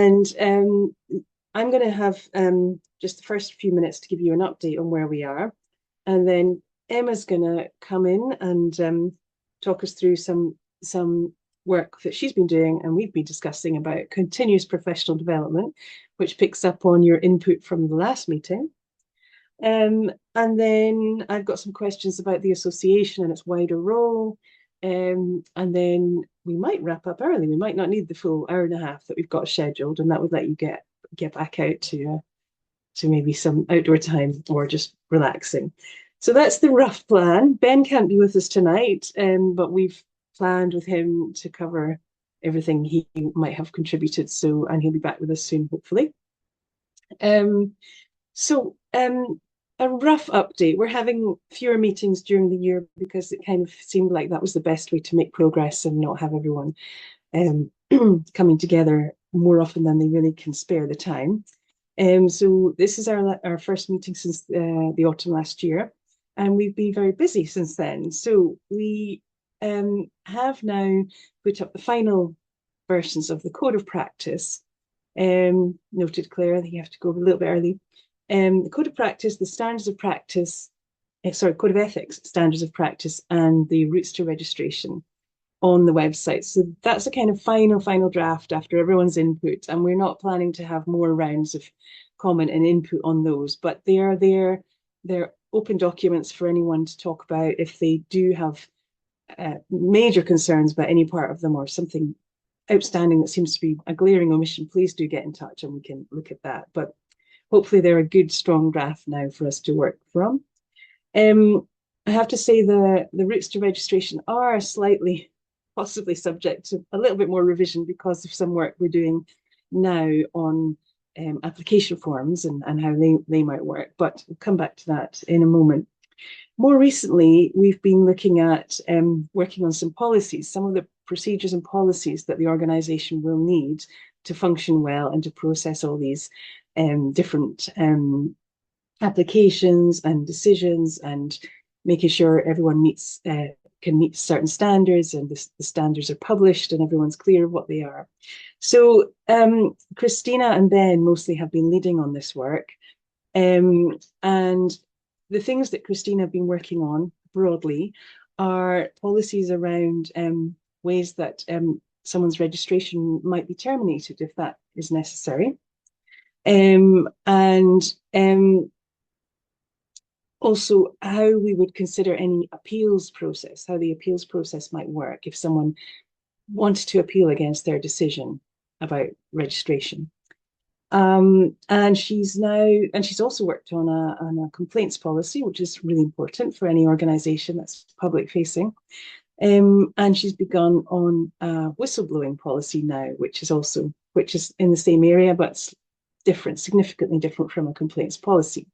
And I'm going to have just the first few minutes to give you an update on where we are. And then Emma's going to come in and talk us through some work that she's been doing and we've been discussing about continuous professional development, which picks up on your input from the last meeting. And then I've got some questions about the association and its wider role. And then we might wrap up early. We might not need the full hour and a half that we've got scheduled, and that would let you get back out to maybe some outdoor time or just relaxing. So that's the rough plan. Ben can't be with us tonight, but we've planned with him to cover everything he might have contributed. So, and he'll be back with us soon, hopefully. So a rough update. We're having fewer meetings during the year because it kind of seemed like that was the best way to make progress and not have everyone coming together more often than they really can spare the time. So this is our first meeting since the autumn last year, and we've been very busy since then. So we have now put up the final versions of the Code of Practice. Noted, Claire, that you have to go a little bit early. The Code of Practice, the Standards of Practice, Code of Ethics, Standards of Practice, and the Routes to Registration on the website. So that's a kind of final draft after everyone's input, and we're not planning to have more rounds of comment and input on those, but they are there. They're open documents for anyone to talk about if they do have major concerns about any part of them or something outstanding that seems to be a glaring omission. Please do get in touch and we can look at that. But hopefully they're a good, strong draft now for us to work from. I have to say the routes to registration are slightly, possibly subject to a little bit more revision because of some work we're doing now on application forms and how they might work, but we'll come back to that in a moment. More recently, we've been looking at working on some policies, some of the procedures and policies that the organisation will need to function well and to process all these different applications and decisions, and making sure everyone can meet certain standards, and the standards are published and everyone's clear of what they are. So Christina and Ben mostly have been leading on this work, and the things that Christina have been working on broadly are policies around ways that someone's registration might be terminated if that is necessary. Also how we would consider any appeals process, how the appeals process might work if someone wanted to appeal against their decision about registration. And she's also worked on a complaints policy, which is really important for any organization that's public facing. And she's begun on a whistleblowing policy now, which is in the same area, but different, significantly different from a complaints policy.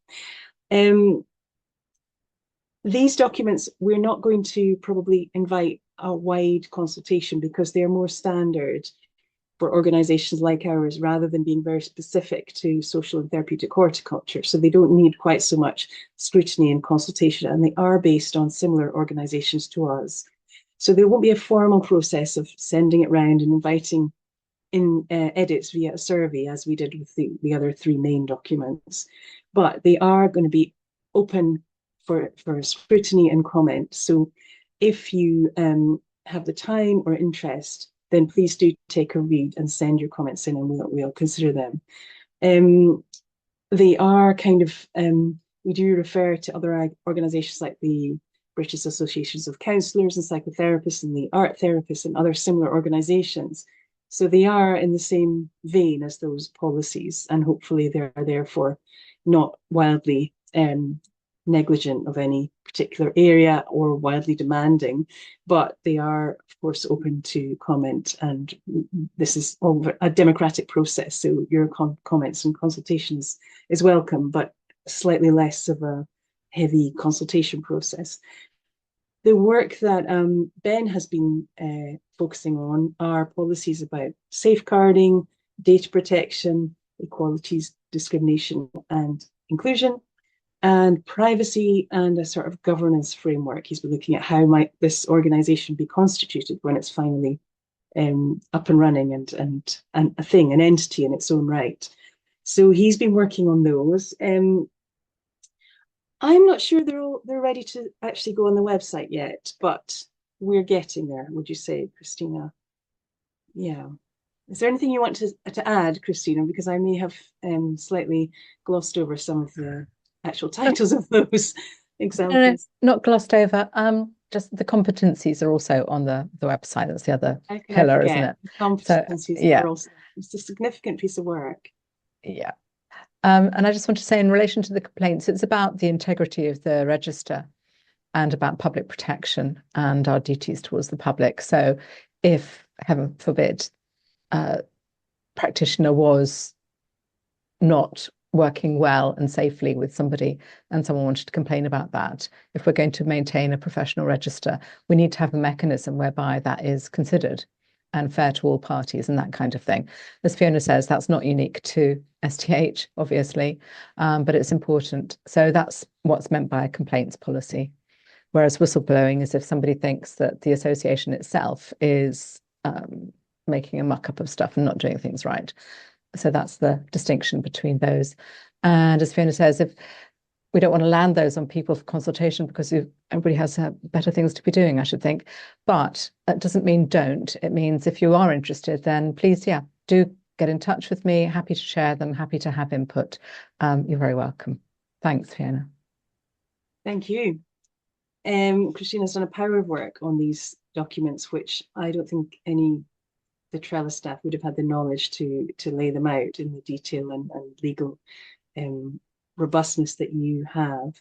These documents, we're not going to probably invite a wide consultation because they're more standard for organizations like ours, rather than being very specific to social and therapeutic horticulture. So they don't need quite so much scrutiny and consultation, and they are based on similar organizations to us. So there won't be a formal process of sending it round and inviting in edits via a survey, as we did with the other three main documents. But they are going to be open for scrutiny and comment. So if you have the time or interest, then please do take a read and send your comments in, and we'll consider them. They are kind of, we do refer to other organisations like the British Associations of Counsellors and Psychotherapists and the Art Therapists and other similar organisations. So they are in the same vein as those policies, and hopefully they're therefore not wildly negligent of any particular area or wildly demanding, but they are, of course, open to comment. And this is a democratic process, so your comments and consultations is welcome, but slightly less of a heavy consultation process. The work that Ben has been focusing on are policies about safeguarding, data protection, equalities, discrimination, and inclusion, and privacy, and a sort of governance framework. He's been looking at how might this organization be constituted when it's finally up and running and a thing, an entity in its own right. So he's been working on those. I'm not sure they're ready to actually go on the website yet, but we're getting there, would you say, Christina? Yeah. Is there anything you want to add, Christina? Because I may have slightly glossed over some of the actual titles of those No, examples. not glossed over. Just the competencies are also on the website. That's the other How could I pillar, isn't forget? it? The So competencies yeah, are also, it's a significant piece of work. yeah. And I just want to say, in relation to the complaints, it's about the integrity of the register and about public protection and our duties towards the public. So, if heaven forbid, a practitioner was not working well and safely with somebody and someone wanted to complain about that, if we're going to maintain a professional register, we need to have a mechanism whereby that is considered and fair to all parties and that kind of thing. As Fiona says, that's not unique to STH, obviously, but it's important. So that's what's meant by a complaints policy. Whereas whistleblowing is if somebody thinks that the association itself is making a muck up of stuff and not doing things right. So that's the distinction between those. And as Fiona says, if we don't want to land those on people for consultation because everybody has better things to be doing, I should think. But that doesn't mean don't. It means if you are interested, then please, yeah, do get in touch with me. Happy to share them, happy to have input. You're very welcome. Thanks, Fiona. Thank you. Christina's done a power of work on these documents, which I don't think the Trellis staff would have had the knowledge to lay them out in the detail and legal robustness that you have.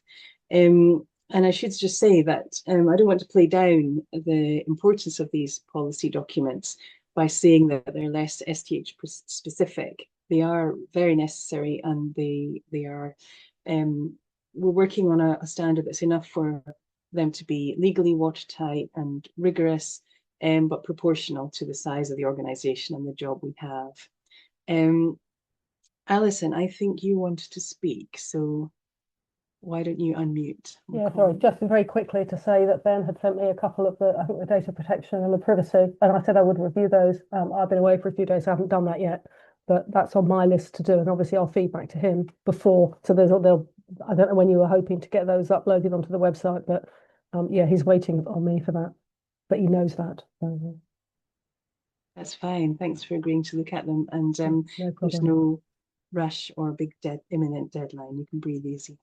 And I should just say that I don't want to play down the importance of these policy documents by saying that they're less STH specific. They are very necessary, and they are. We're working on a standard that's enough for them to be legally watertight and rigorous, but proportional to the size of the organisation and the job we have. Alison, I think you wanted to speak, so why don't you unmute? Yeah, sorry, just very quickly to say that Ben had sent me a couple of I think the data protection and the privacy, and I said I would review those. I've been away for a few days, so I haven't done that yet, but that's on my list to do, and obviously I'll feed back to him before. So I don't know when you were hoping to get those uploaded onto the website, but yeah, he's waiting on me for that, but he knows that. That's fine. Thanks for agreeing to look at them, and no there's problem. no rush or big imminent deadline. You can breathe easy.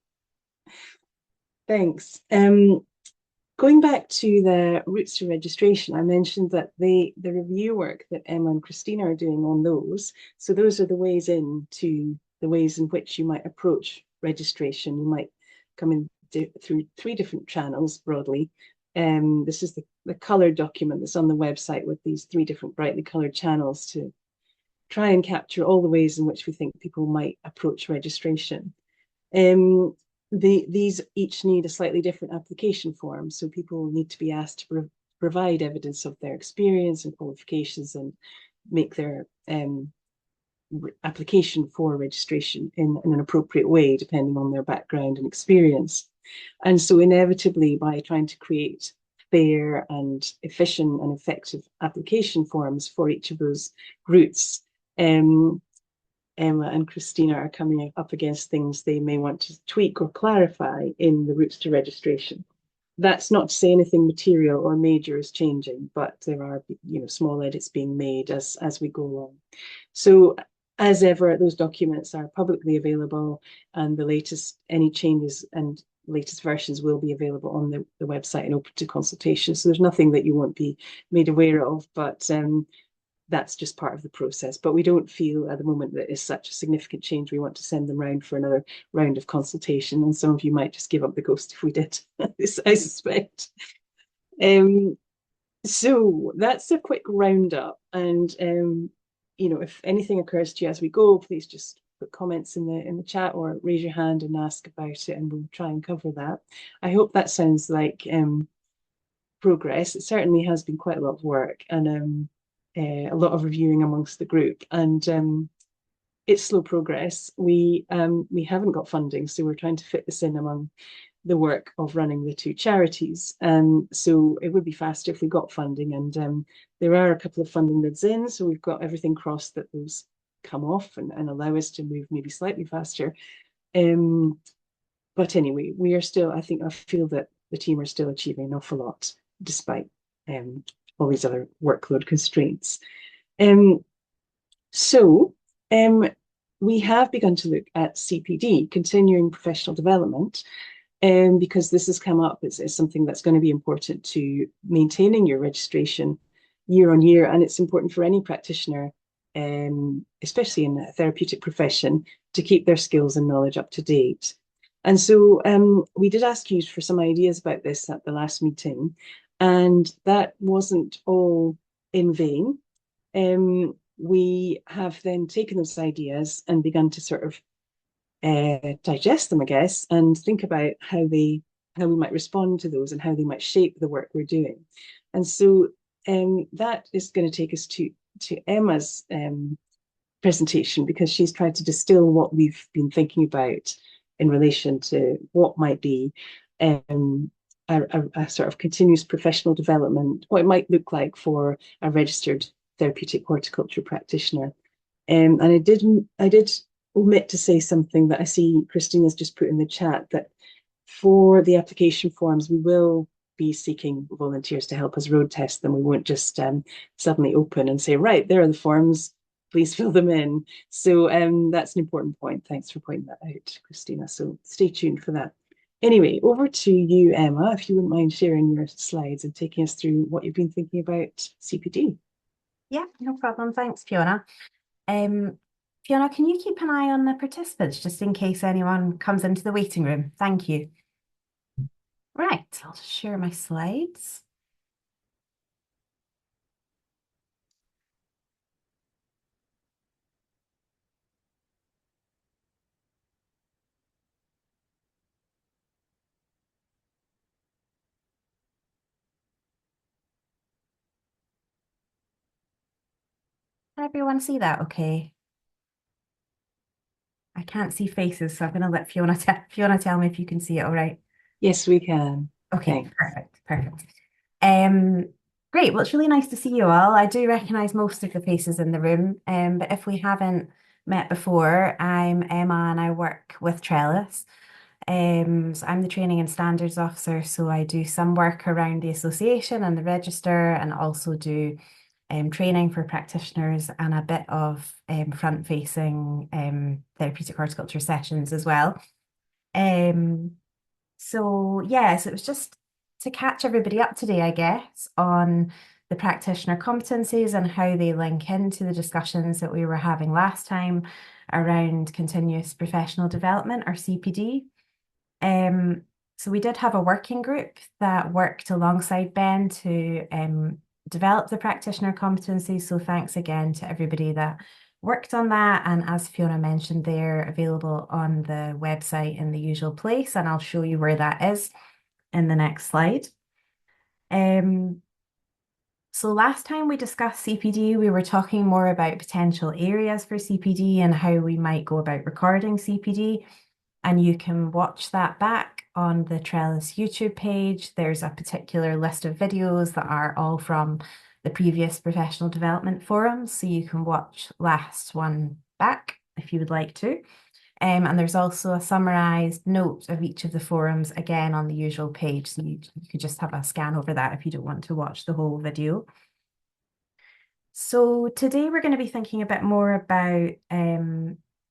Thanks. Going back to the routes to registration, I mentioned that the review work that Emma and Christina are doing on those. So those are the ways into the ways in which you might approach registration. You might come in through 3 different channels broadly. This is the colored document that's on the website with these 3 different brightly colored channels to try and capture all the ways in which we think people might approach registration. These each need a slightly different application form, so people need to be asked to provide evidence of their experience and qualifications and make their application for registration in an appropriate way, depending on their background and experience. And so inevitably, by trying to create fair and efficient and effective application forms for each of those routes, Emma and Christina are coming up against things they may want to tweak or clarify in the routes to registration. That's not to say anything material or major is changing, but there are small edits being made as we go along. So as ever, those documents are publicly available, and any changes and latest versions will be available on the website and open to consultation. So there's nothing that you won't be made aware of, but that's just part of the process. But we don't feel at the moment that it's such a significant change. We want to send them round for another round of consultation. And some of you might just give up the ghost if we did, I suspect. So that's a quick roundup. And, if anything occurs to you as we go, please just put comments in the chat or raise your hand and ask about it, and we'll try and cover that. I hope that sounds like progress. It certainly has been quite a lot of work, and a lot of reviewing amongst the group, and it's slow progress. We haven't got funding, so we're trying to fit this in among the work of running the two charities. So it would be faster if we got funding, and there are a couple of funding bids in, so we've got everything crossed that those come off and allow us to move maybe slightly faster. But anyway, we are still, I feel that the team are still achieving an awful lot despite all these other workload constraints. So we have begun to look at CPD, continuing professional development, because this has come up as something that's going to be important to maintaining your registration year on year. And it's important for any practitioner, especially in a therapeutic profession, to keep their skills and knowledge up to date. And so we did ask you for some ideas about this at the last meeting, and that wasn't all in vain. We have then taken those ideas and begun to sort of digest them, I guess, and think about how we might respond to those and how they might shape the work we're doing. And so that is going to take us to Emma's presentation, because she's tried to distill what we've been thinking about in relation to what might be a sort of continuous professional development, what it might look like for a registered therapeutic horticulture practitioner. And I did omit to say something that I see Christina's just put in the chat, that for the application forms, we will be seeking volunteers to help us road test them. We won't just suddenly open and say, right, there are the forms, please fill them in. So that's an important point. Thanks for pointing that out, Christina. So stay tuned for that. Anyway, over to you, Emma, if you wouldn't mind sharing your slides and taking us through what you've been thinking about CPD. Yeah, no problem. Thanks, Fiona. Fiona, can you keep an eye on the participants just in case anyone comes into the waiting room? Thank you. Right, I'll just share my slides. Can everyone see that okay? I can't see faces, so I'm going to let Fiona tell me if you can see it all right. Yes, we can. Okay, perfect. Great. Well, it's really nice to see you all. I do recognise most of the faces in the room, but if we haven't met before, I'm Emma and I work with Trellis. So I'm the Training and Standards Officer, so I do some work around the association and the register, and also do training for practitioners and a bit of front-facing therapeutic horticulture sessions as well. So yes, it was just to catch everybody up today, I guess, on the practitioner competencies and how they link into the discussions that we were having last time around continuous professional development, or CPD. So we did have a working group that worked alongside Ben to develop the practitioner competencies. So thanks again to everybody that worked on that. And as Fiona mentioned, they're available on the website in the usual place, and I'll show you where that is in the next slide. So last time we discussed CPD, we were talking more about potential areas for CPD and how we might go about recording CPD. And you can watch that back on the Trellis YouTube page. There's a particular list of videos that are all from the previous professional development forums, so you can watch last one back if you would like to. And there's also a summarised note of each of the forums, again, on the usual page, so you could just have a scan over that if you don't want to watch the whole video. So today we're going to be thinking a bit more about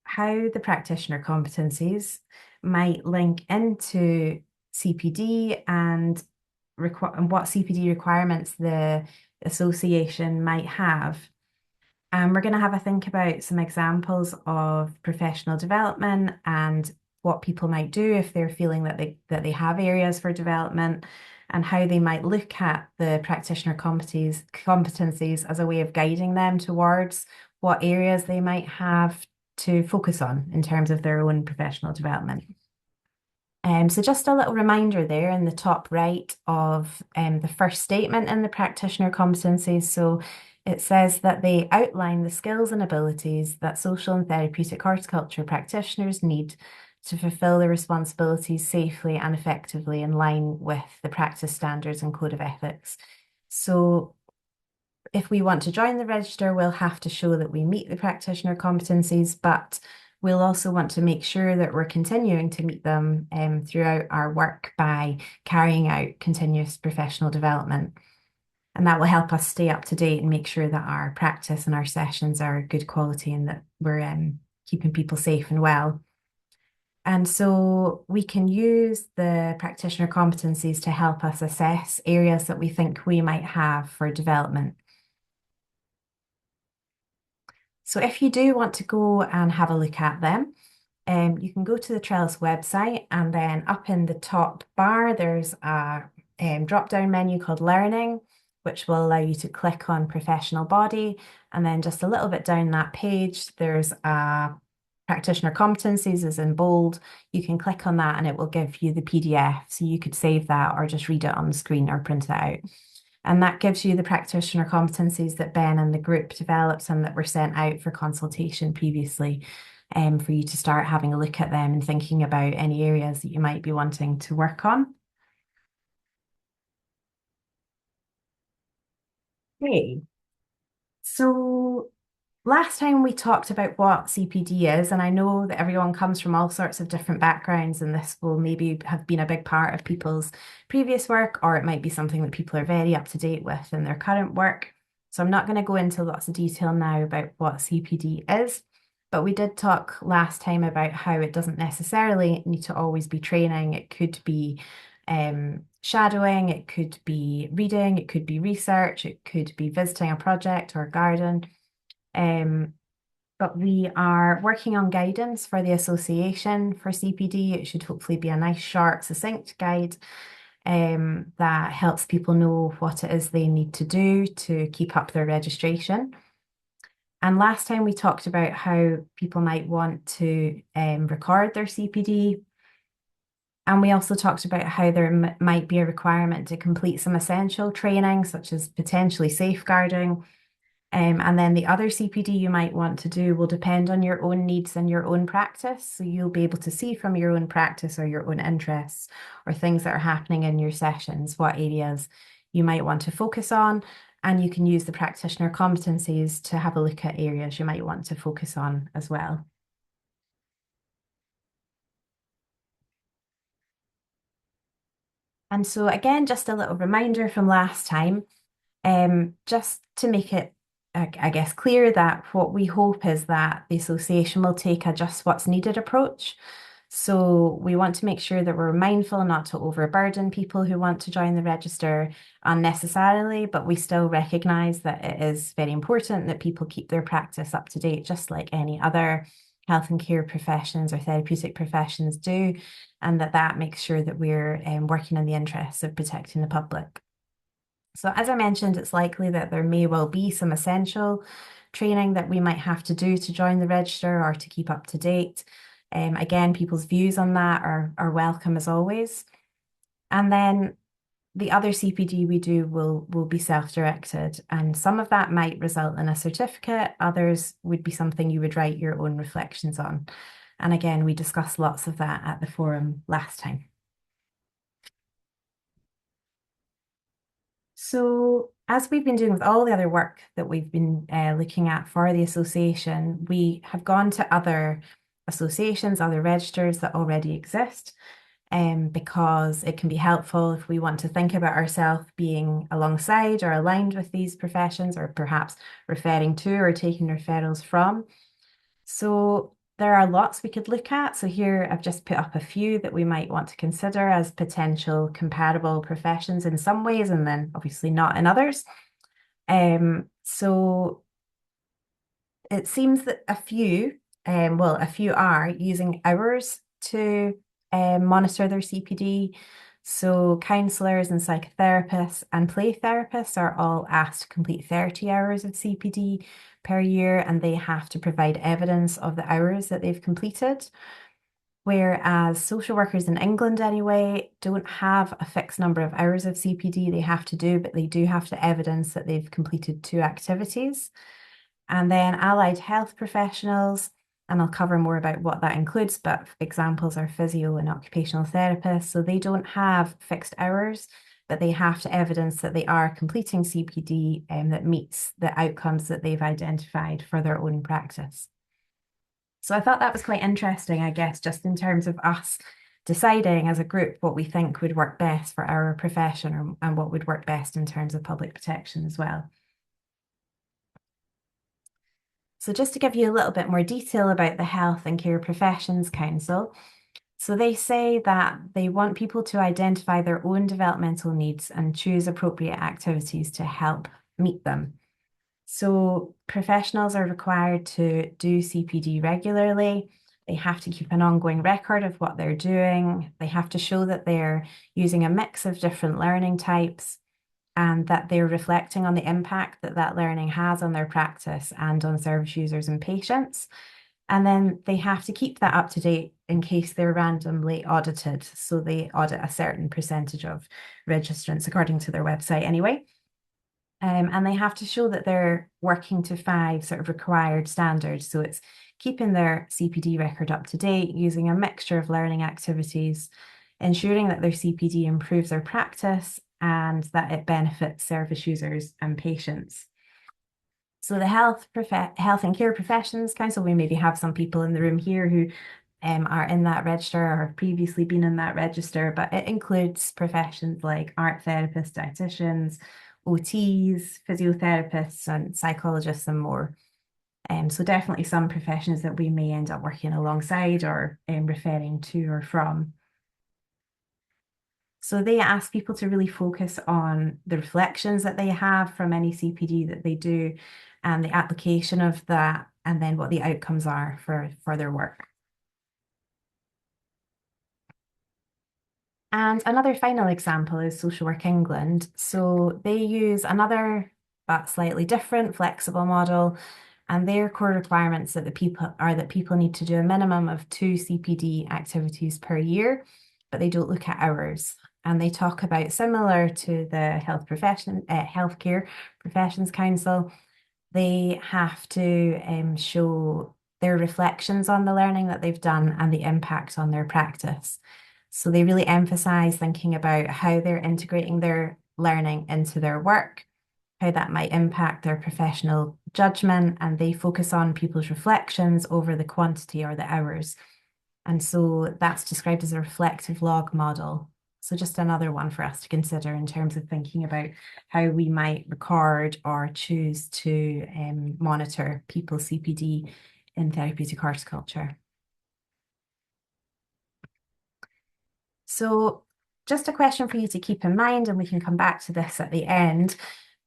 how the practitioner competencies might link into CPD and what CPD requirements the association might have. And we're going to have a think about some examples of professional development and what people might do if they're feeling that they have areas for development, and how they might look at the practitioner competencies as a way of guiding them towards what areas they might have to focus on in terms of their own professional development. So just a little reminder there in the top right of the first statement in the practitioner competencies. So it says that they outline the skills and abilities that social and therapeutic horticulture practitioners need to fulfil their responsibilities safely and effectively in line with the practice standards and code of ethics. So if we want to join the register, we'll have to show that we meet the practitioner competencies, but we'll also want to make sure that we're continuing to meet them throughout our work by carrying out continuous professional development. And that will help us stay up to date and make sure that our practice and our sessions are good quality and that we're keeping people safe and well. And so we can use the practitioner competencies to help us assess areas that we think we might have for development. So if you do want to go and have a look at them, you can go to the Trellis website, and then up in the top bar, there's a drop-down menu called Learning, which will allow you to click on Professional Body. And then just a little bit down that page, there's a Practitioner Competencies is in bold. You can click on that and it will give you the PDF. So you could save that or just read it on the screen or print it out. And that gives you the practitioner competencies that Ben and the group developed and that were sent out for consultation previously, for you to start having a look at them and thinking about any areas that you might be wanting to work on. Okay, so last time we talked about what CPD is, and I know that everyone comes from all sorts of different backgrounds, and this will maybe have been a big part of people's previous work, or it might be something that people are very up to date with in their current work. So I'm not going to go into lots of detail now about what CPD is, but we did talk last time about how it doesn't necessarily need to always be training. It could be shadowing, it could be reading, it could be research, it could be visiting a project or a garden. But we are working on guidance for the association for CPD. It should hopefully be a nice, short, succinct guide that helps people know what it is they need to do to keep up their registration. And last time we talked about how people might want to record their CPD. And we also talked about how there might be a requirement to complete some essential training, such as potentially safeguarding. And then the other CPD you might want to do will depend on your own needs and your own practice. So you'll be able to see from your own practice or your own interests or things that are happening in your sessions, what areas you might want to focus on. And you can use the practitioner competencies to have a look at areas you might want to focus on as well. And so again, just a little reminder from last time, just to make it, I guess, clear that what we hope is that the association will take a just what's needed approach. So we want to make sure that we're mindful not to overburden people who want to join the register unnecessarily, but we still recognise that it is very important that people keep their practice up to date, just like any other health and care professions or therapeutic professions do, and that makes sure that we're working in the interests of protecting the public. So as I mentioned, it's likely that there may well be some essential training that we might have to do to join the register or to keep up to date. Again, people's views on that are welcome as always. And then the other CPD we do will be self-directed, and some of that might result in a certificate, others would be something you would write your own reflections on. And again, we discussed lots of that at the forum last time. So as we've been doing with all the other work that we've been looking at for the association, we have gone to other associations, other registers that already exist, because it can be helpful if we want to think about ourselves being alongside or aligned with these professions, or perhaps referring to or taking referrals from. So there are lots we could look at. So here I've just put up a few that we might want to consider as potential comparable professions in some ways, and then obviously not in others. So it seems that a few are using hours to monitor their CPD. So counsellors and psychotherapists and play therapists are all asked to complete 30 hours of CPD per year, and they have to provide evidence of the hours that they've completed. Whereas social workers in England anyway don't have a fixed number of hours of CPD they have to do, but they do have to evidence that they've completed 2 activities. And then allied health professionals and I'll cover more about what that includes, but examples are physio and occupational therapists. So they don't have fixed hours, but they have to evidence that they are completing CPD that meets the outcomes that they've identified for their own practice. So I thought that was quite interesting, I guess, just in terms of us deciding as a group what we think would work best for our profession and what would work best in terms of public protection as well. So just to give you a little bit more detail about the Health and Care Professions Council. So they say that they want people to identify their own developmental needs and choose appropriate activities to help meet them. So professionals are required to do CPD regularly. They have to keep an ongoing record of what they're doing. They have to show that they're using a mix of different learning types and that they're reflecting on the impact that that learning has on their practice and on service users and patients. And then they have to keep that up to date in case they're randomly audited. So they audit a certain percentage of registrants according to their website anyway. And they have to show that they're working to 5 sort of required standards. So it's keeping their CPD record up to date, using a mixture of learning activities, ensuring that their CPD improves their practice and that it benefits service users and patients. So the Health and Care Professions Council, we maybe have some people in the room here who are in that register or have previously been in that register, but it includes professions like art therapists, dietitians, OTs, physiotherapists, and psychologists, and more. So definitely some professions that we may end up working alongside or referring to or from. So they ask people to really focus on the reflections that they have from any CPD that they do and the application of that, and then what the outcomes are for their work. And another final example is Social Work England. So they use another but slightly different flexible model, and their core requirements that people need to do a minimum of 2 CPD activities per year, but they don't look at hours. And they talk about, similar to the Healthcare Professions Council, they have to show their reflections on the learning that they've done and the impact on their practice. So they really emphasize thinking about how they're integrating their learning into their work, how that might impact their professional judgment, and they focus on people's reflections over the quantity or the hours. And so that's described as a reflective log model. So just another one for us to consider in terms of thinking about how we might record or choose to monitor people's CPD in therapeutic horticulture. So just a question for you to keep in mind, and we can come back to this at the end.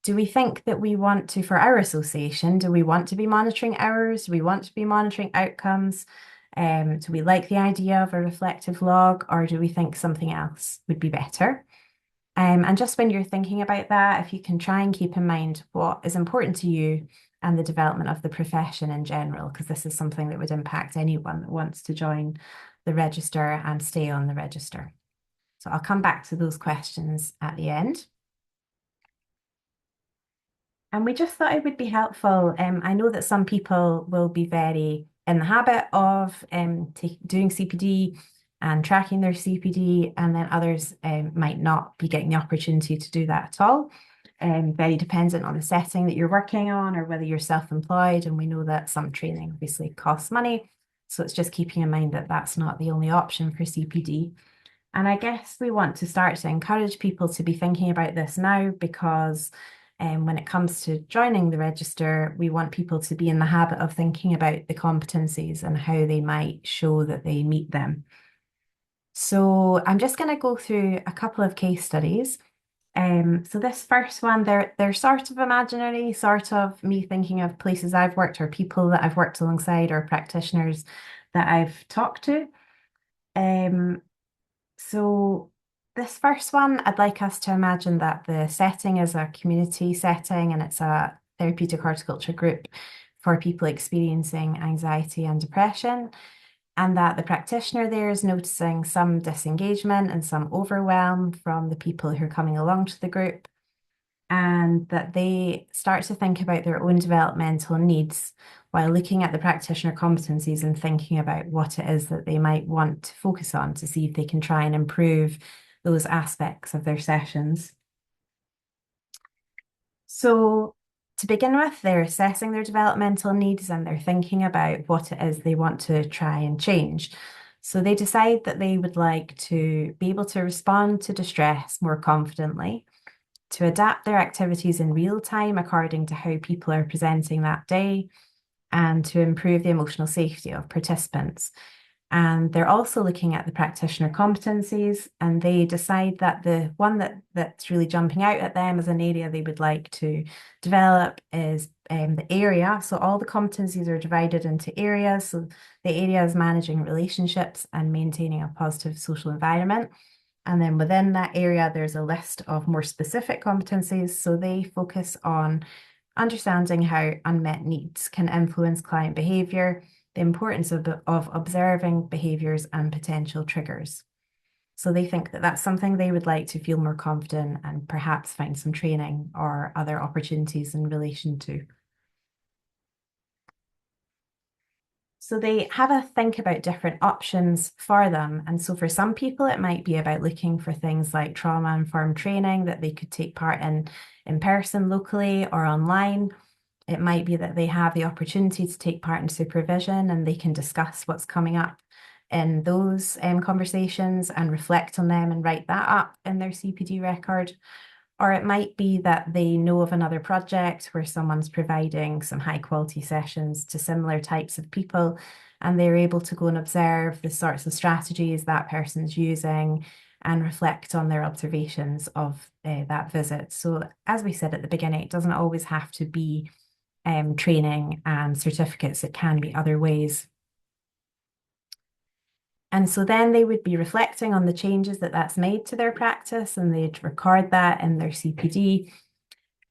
Do we think that we want to, for our association, do we want to be monitoring hours? Do we want to be monitoring outcomes? Do we like the idea of a reflective log, or do we think something else would be better? And just when you're thinking about that, if you can try and keep in mind what is important to you and the development of the profession in general, because this is something that would impact anyone that wants to join the register and stay on the register. So I'll come back to those questions at the end. And we just thought it would be helpful. I know that some people will be very in the habit of doing CPD and tracking their CPD, and then others might not be getting the opportunity to do that at all. Very dependent on the setting that you're working on or whether you're self-employed, and we know that some training obviously costs money. So it's just keeping in mind that that's not the only option for CPD. And I guess we want to start to encourage people to be thinking about this now, because when it comes to joining the register, we want people to be in the habit of thinking about the competencies and how they might show that they meet them. So I'm just going to go through a couple of case studies. So this first one, they're sort of imaginary, sort of me thinking of places I've worked or people that I've worked alongside or practitioners that I've talked to. So this first one, I'd like us to imagine that the setting is a community setting and it's a therapeutic horticulture group for people experiencing anxiety and depression, and that the practitioner there is noticing some disengagement and some overwhelm from the people who are coming along to the group, and that they start to think about their own developmental needs, while looking at the practitioner competencies and thinking about what it is that they might want to focus on to see if they can try and improve those aspects of their sessions. So to begin with, they're assessing their developmental needs and they're thinking about what it is they want to try and change. So they decide that they would like to be able to respond to distress more confidently, to adapt their activities in real time according to how people are presenting that day, and to improve the emotional safety of participants. And they're also looking at the practitioner competencies, and they decide that the one that's really jumping out at them as an area they would like to develop is the area. So all the competencies are divided into areas. So the area is managing relationships and maintaining a positive social environment. And then within that area, there's a list of more specific competencies. So they focus on understanding how unmet needs can influence client behaviour, the importance of observing behaviours and potential triggers. So they think that that's something they would like to feel more confident and perhaps find some training or other opportunities in relation to. So they have a think about different options for them. And so for some people, it might be about looking for things like trauma-informed training that they could take part in person, locally, or online. It might be that they have the opportunity to take part in supervision and they can discuss what's coming up in those conversations and reflect on them and write that up in their CPD record. Or it might be that they know of another project where someone's providing some high quality sessions to similar types of people, and they're able to go and observe the sorts of strategies that person's using and reflect on their observations of that visit. So as we said at the beginning, it doesn't always have to be training and certificates. It can be other ways. And so then they would be reflecting on the changes that that's made to their practice, and they'd record that in their CPD.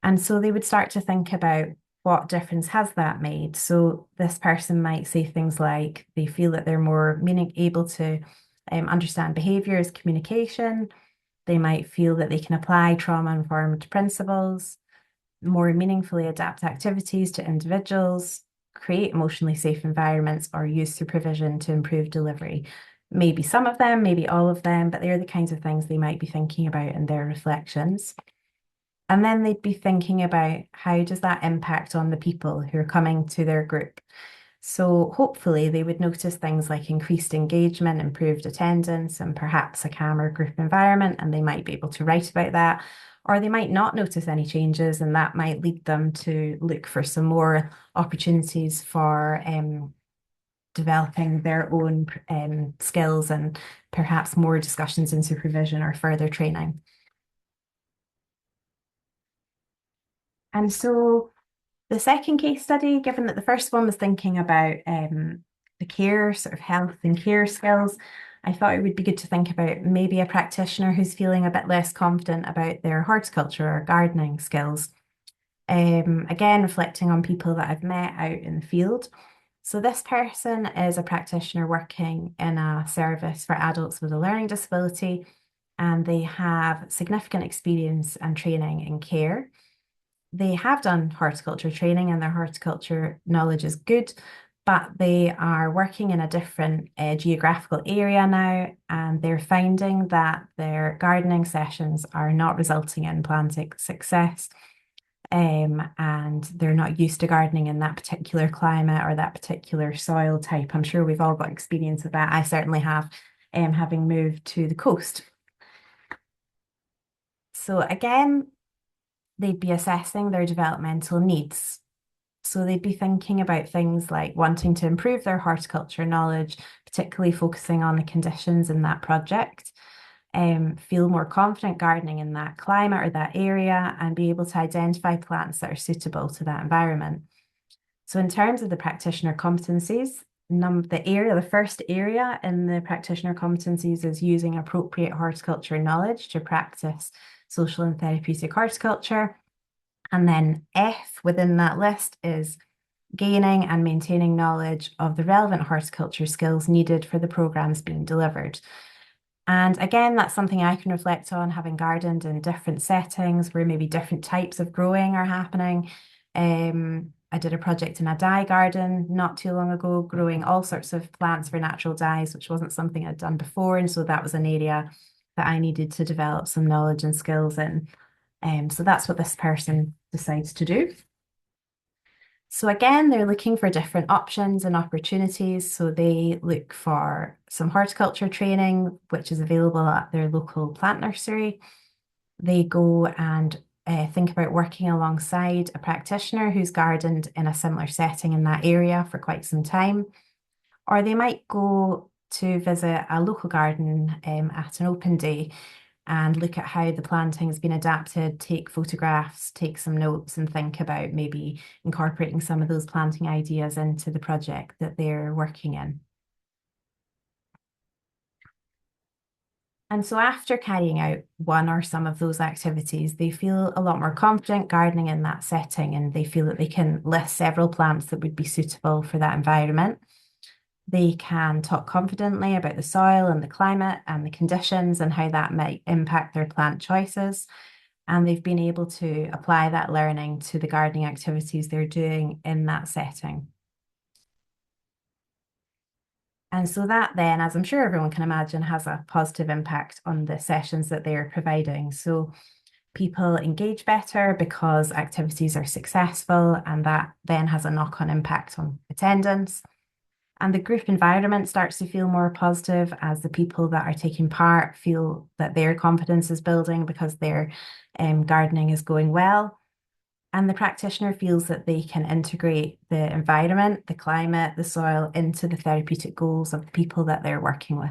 And so they would start to think about what difference has that made. So this person might say things like they feel that they're more able to understand behaviours, communication. They might feel that they can apply trauma-informed principles, more meaningfully adapt activities to individuals, create emotionally safe environments, or use supervision to improve delivery. Maybe some of them, maybe all of them, but they're the kinds of things they might be thinking about in their reflections. And then they'd be thinking about how does that impact on the people who are coming to their group. So hopefully they would notice things like increased engagement, improved attendance, and perhaps a calmer group environment, and they might be able to write about that. Or they might not notice any changes, and that might lead them to look for some more opportunities for developing their own skills and perhaps more discussions in supervision or further training. And so the second case study, given that the first one was thinking about the care, sort of health and care skills, I thought it would be good to think about maybe a practitioner who's feeling a bit less confident about their horticulture or gardening skills. Again, reflecting on people that I've met out in the field. So this person is a practitioner working in a service for adults with a learning disability, and they have significant experience and training in care. They have done horticulture training and their horticulture knowledge is good, but they are working in a different geographical area now, and they're finding that their gardening sessions are not resulting in planting success. And they're not used to gardening in that particular climate or that particular soil type. I'm sure we've all got experience of that. I certainly have, having moved to the coast. So again, they'd be assessing their developmental needs. So they'd be thinking about things like wanting to improve their horticulture knowledge, particularly focusing on the conditions in that project. Feel more confident gardening in that climate or that area, and be able to identify plants that are suitable to that environment. So in terms of the practitioner competencies, the first area in the practitioner competencies is using appropriate horticulture knowledge to practice social and therapeutic horticulture. And then F within that list is gaining and maintaining knowledge of the relevant horticulture skills needed for the programs being delivered. And again, that's something I can reflect on, having gardened in different settings where maybe different types of growing are happening. I did a project in a dye garden not too long ago, growing all sorts of plants for natural dyes, which wasn't something I'd done before. And so that was an area that I needed to develop some knowledge and skills in. So that's what this person decides to do. So again, they're looking for different options and opportunities. So they look for some horticulture training, which is available at their local plant nursery. They go and think about working alongside a practitioner who's gardened in a similar setting in that area for quite some time. Or they might go to visit a local garden at an open day and look at how the planting has been adapted, take photographs, take some notes, and think about maybe incorporating some of those planting ideas into the project that they're working in. And so after carrying out one or some of those activities, they feel a lot more confident gardening in that setting, and they feel that they can list several plants that would be suitable for that environment. They can talk confidently about the soil and the climate and the conditions and how that might impact their plant choices. And they've been able to apply that learning to the gardening activities they're doing in that setting. And so that then, as I'm sure everyone can imagine, has a positive impact on the sessions that they're providing. So people engage better because activities are successful, and that then has a knock-on impact on attendance. And the group environment starts to feel more positive as the people that are taking part feel that their confidence is building because their gardening is going well. And the practitioner feels that they can integrate the environment, the climate, the soil into the therapeutic goals of the people that they're working with.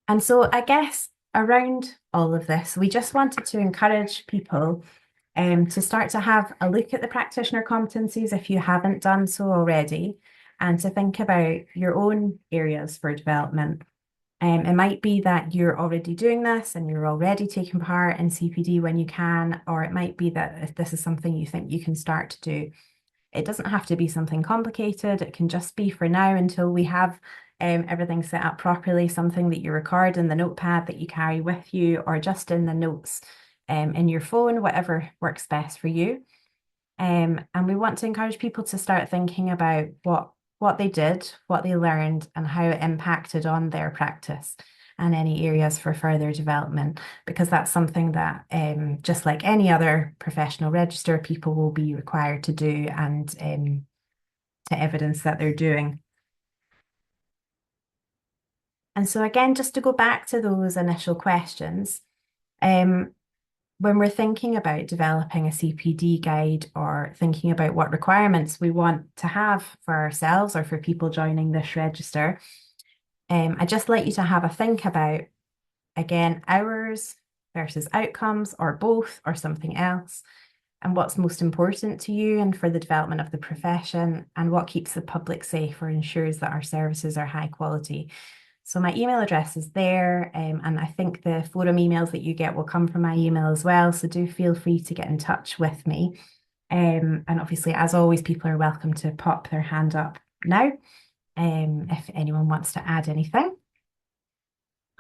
And so I guess around all of this, we just wanted to encourage people to start to have a look at the practitioner competencies if you haven't done so already, and to think about your own areas for development. It might be that you're already doing this and you're already taking part in CPD when you can, or it might be that if this is something you think you can start to do. It doesn't have to be something complicated. It can just be for now until we have everything set up properly, something that you record in the notepad that you carry with you, or just in the notes in your phone, whatever works best for you. And we want to encourage people to start thinking about what they did, what they learned, and how it impacted on their practice and any areas for further development, because that's something that, just like any other professional register, people will be required to do and to evidence that they're doing. And so again, just to go back to those initial questions, when we're thinking about developing a CPD guide or thinking about what requirements we want to have for ourselves or for people joining this register, I'd just like you to have a think about, again, hours versus outcomes, or both, or something else, and what's most important to you and for the development of the profession, and what keeps the public safe or ensures that our services are high quality. So my email address is there, and I think the forum emails that you get will come from my email as well. So do feel free to get in touch with me. And obviously, as always, people are welcome to pop their hand up now if anyone wants to add anything.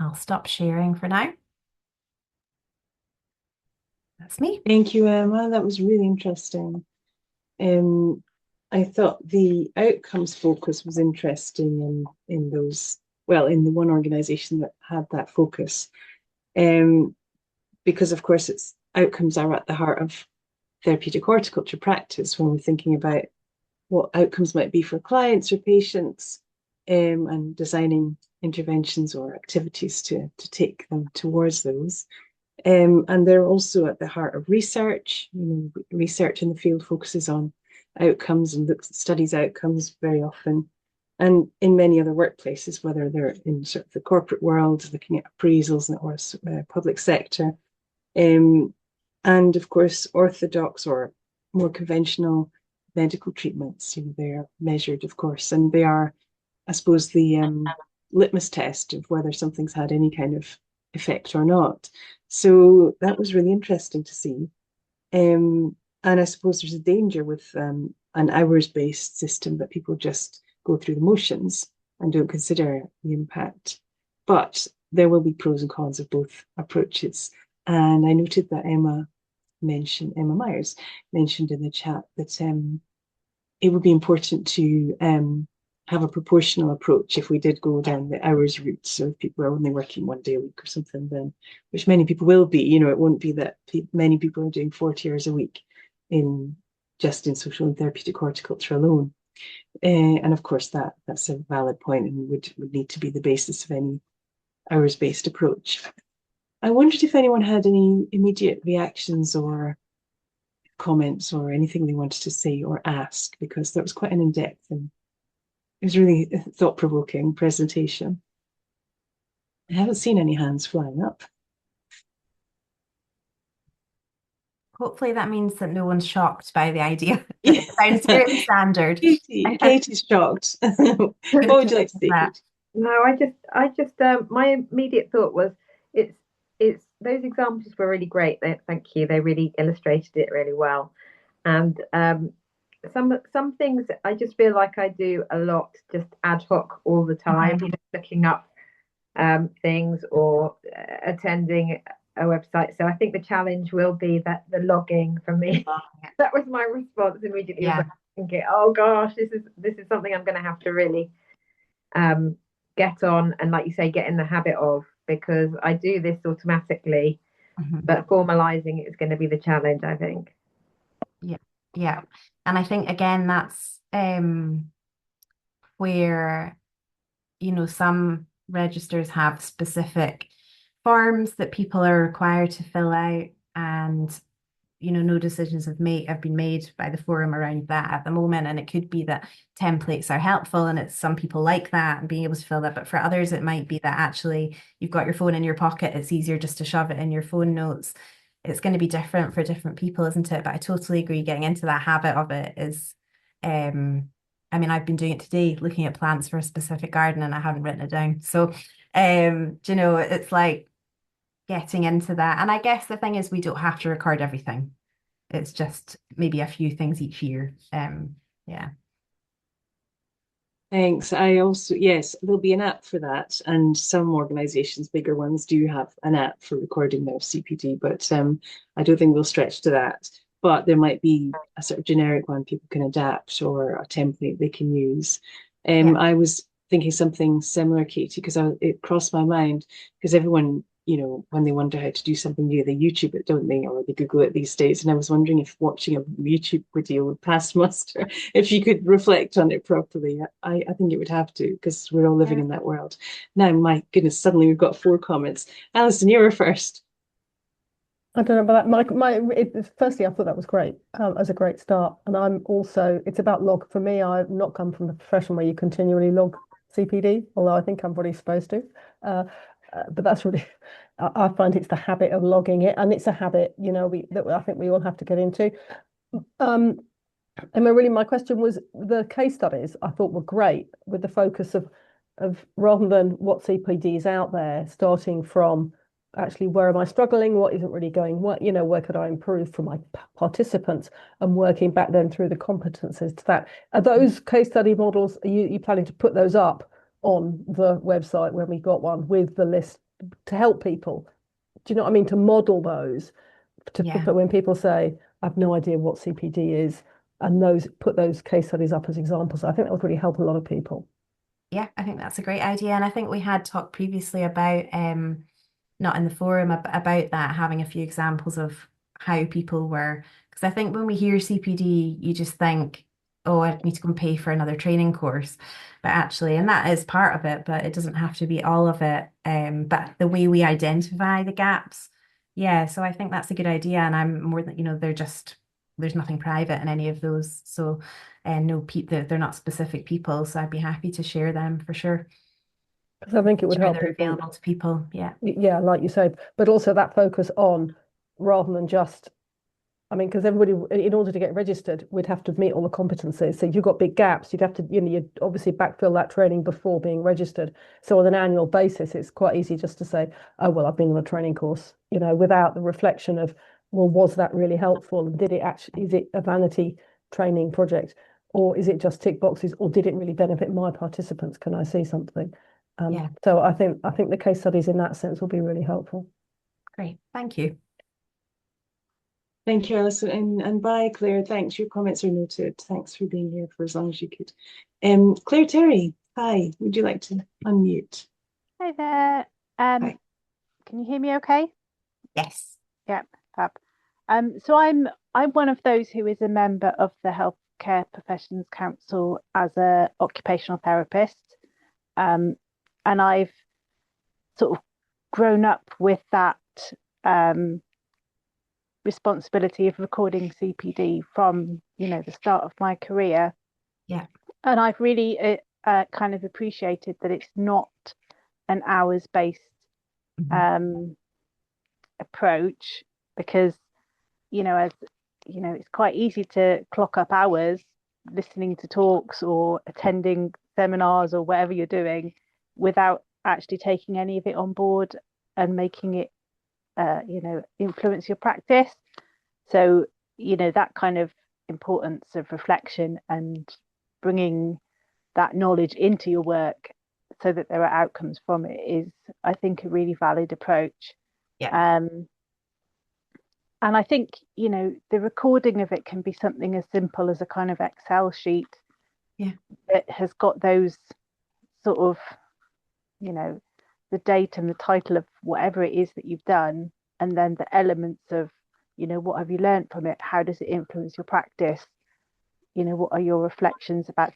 I'll stop sharing for now. That's me. Thank you, Emma. That was really interesting. I thought the outcomes focus was interesting in those, well, in the one organisation that had that focus, because of course it's outcomes are at the heart of therapeutic horticulture practice when we're thinking about what outcomes might be for clients or patients, and designing interventions or activities to take them towards those. And they're also at the heart of research. Research in the field focuses on outcomes and studies outcomes very often. And in many other workplaces, whether they're in sort of the corporate world, looking at appraisals or public sector, and of course, orthodox or more conventional medical treatments, they're measured, of course, and they are, I suppose, the litmus test of whether something's had any kind of effect or not. So that was really interesting to see. And I suppose there's a danger with an hours-based system that people just go through the motions and don't consider the impact. But there will be pros and cons of both approaches. And I noted that Emma mentioned, Emma Myers mentioned in the chat that it would be important to have a proportional approach if we did go down the hours route. So if people are only working 1 day a week or something, then, which many people will be, you know, it won't be that many people are doing 40 hours a week just in social and therapeutic horticulture alone. And of course, that's a valid point and would need to be the basis of any hours-based approach. I wondered if anyone had any immediate reactions or comments or anything they wanted to say or ask, because that was quite an in-depth and it was really a thought-provoking presentation. I haven't seen any hands flying up. Hopefully that means that no one's shocked by the idea. It sounds fairly standard. Katie's shocked. What would you like to say, Katie? No, I just, my immediate thought was, it's those examples were really great. Thank you. They really illustrated it really well. And some things I just feel like I do a lot, just ad hoc all the time, you know, looking up things or attending a website. So I think the challenge will be that the logging for me. That was my response immediately. Yeah. Was like, thinking, oh gosh, this is something I'm going to have to really get on and, like you say, get in the habit of, because I do this automatically, but formalizing it is going to be the challenge, I think. Yeah. And I think again that's where, you know, some registers have specific forms that people are required to fill out, and you know, no decisions have been made by the forum around that at the moment. And it could be that templates are helpful and it's some people like that and being able to fill that. But for others, it might be that actually you've got your phone in your pocket. It's easier just to shove it in your phone notes. It's going to be different for different people, isn't it? But I totally agree. Getting into that habit of it is, I mean, I've been doing it today, looking at plants for a specific garden, and I haven't written it down. So, you know, it's like getting into that. And I guess the thing is, we don't have to record everything. It's just maybe a few things each year. Yeah. Thanks. I also, yes, there'll be an app for that. And some organizations, bigger ones, do have an app for recording their CPD, but I don't think we'll stretch to that. But there might be a sort of generic one people can adapt or a template they can use. I was thinking something similar, Katie, because it crossed my mind, because everyone, you know, when they wonder how to do something new, they YouTube it, don't they? Or they Google it these days. And I was wondering if watching a YouTube video would pass muster, if you could reflect on it properly. I think it would have to, because we're all living in that world. Now, my goodness, suddenly we've got 4 comments. Alison, you were first. I don't know about that. Firstly, I thought that was great as a great start. And I'm also, it's about log. For me, I've not come from the profession where you continually log CPD, although I think I'm probably supposed to. But that's really, I find it's the habit of logging it, and it's a habit, you know, that I think we all have to get into. And really, my question was, the case studies I thought were great, with the focus of rather than what CPD is out there, starting from actually where am I struggling, what isn't really going, what, you know, where could I improve for my participants, and working back then through the competencies to that. Are those case study models, are you planning to put those up on the website when we got one with the list to help people? Do you know what I mean? To model those, but when people say, I've no idea what CPD is, and put those case studies up as examples, I think that would really help a lot of people. Yeah, I think that's a great idea. And I think we had talked previously about, not in the forum, about that, having a few examples of how people were, because I think when we hear CPD, you just think, oh, I need to go and pay for another training course. But actually, and that is part of it, but it doesn't have to be all of it. But the way we identify the gaps, yeah, so I think that's a good idea. And I'm more than, you know, there's nothing private in any of those. So, and no, they're not specific people. So I'd be happy to share them for sure. Because I think it would help They're people. available to people. Yeah. Yeah, like you say, but also that focus on, rather than just, I mean, because everybody, in order to get registered, we'd have to meet all the competencies. So if you've got big gaps, you'd have to, you know, you'd obviously backfill that training before being registered. So on an annual basis, it's quite easy just to say, oh, well, I've been on a training course, you know, without the reflection of, well, was that really helpful? And is it a vanity training project? Or is it just tick boxes? Or did it really benefit my participants? Can I see something? So I think the case studies in that sense will be really helpful. Great. Thank you. Thank you, Alison, and bye, Claire. Thanks. Your comments are noted. Thanks for being here for as long as you could. Claire Terry, hi. Would you like to unmute? Hi there. Hi. Can you hear me okay? Yes. Yeah, fab. So I'm one of those who is a member of the Healthcare Professions Council as a occupational therapist. And I've sort of grown up with that responsibility of recording CPD from, the start of my career. Yeah. And I've really kind of appreciated that it's not an hours-based approach, because it's quite easy to clock up hours listening to talks or attending seminars or whatever you're doing without actually taking any of it on board and making it influence your practice. So that kind of importance of reflection and bringing that knowledge into your work so that there are outcomes from it is, I think, a really valid approach. Yeah. And I think, the recording of it can be something as simple as a kind of Excel sheet that has got those sort of, the date and the title of whatever it is that you've done, and then the elements of, what have you learned from it? How does it influence your practice? What are your reflections about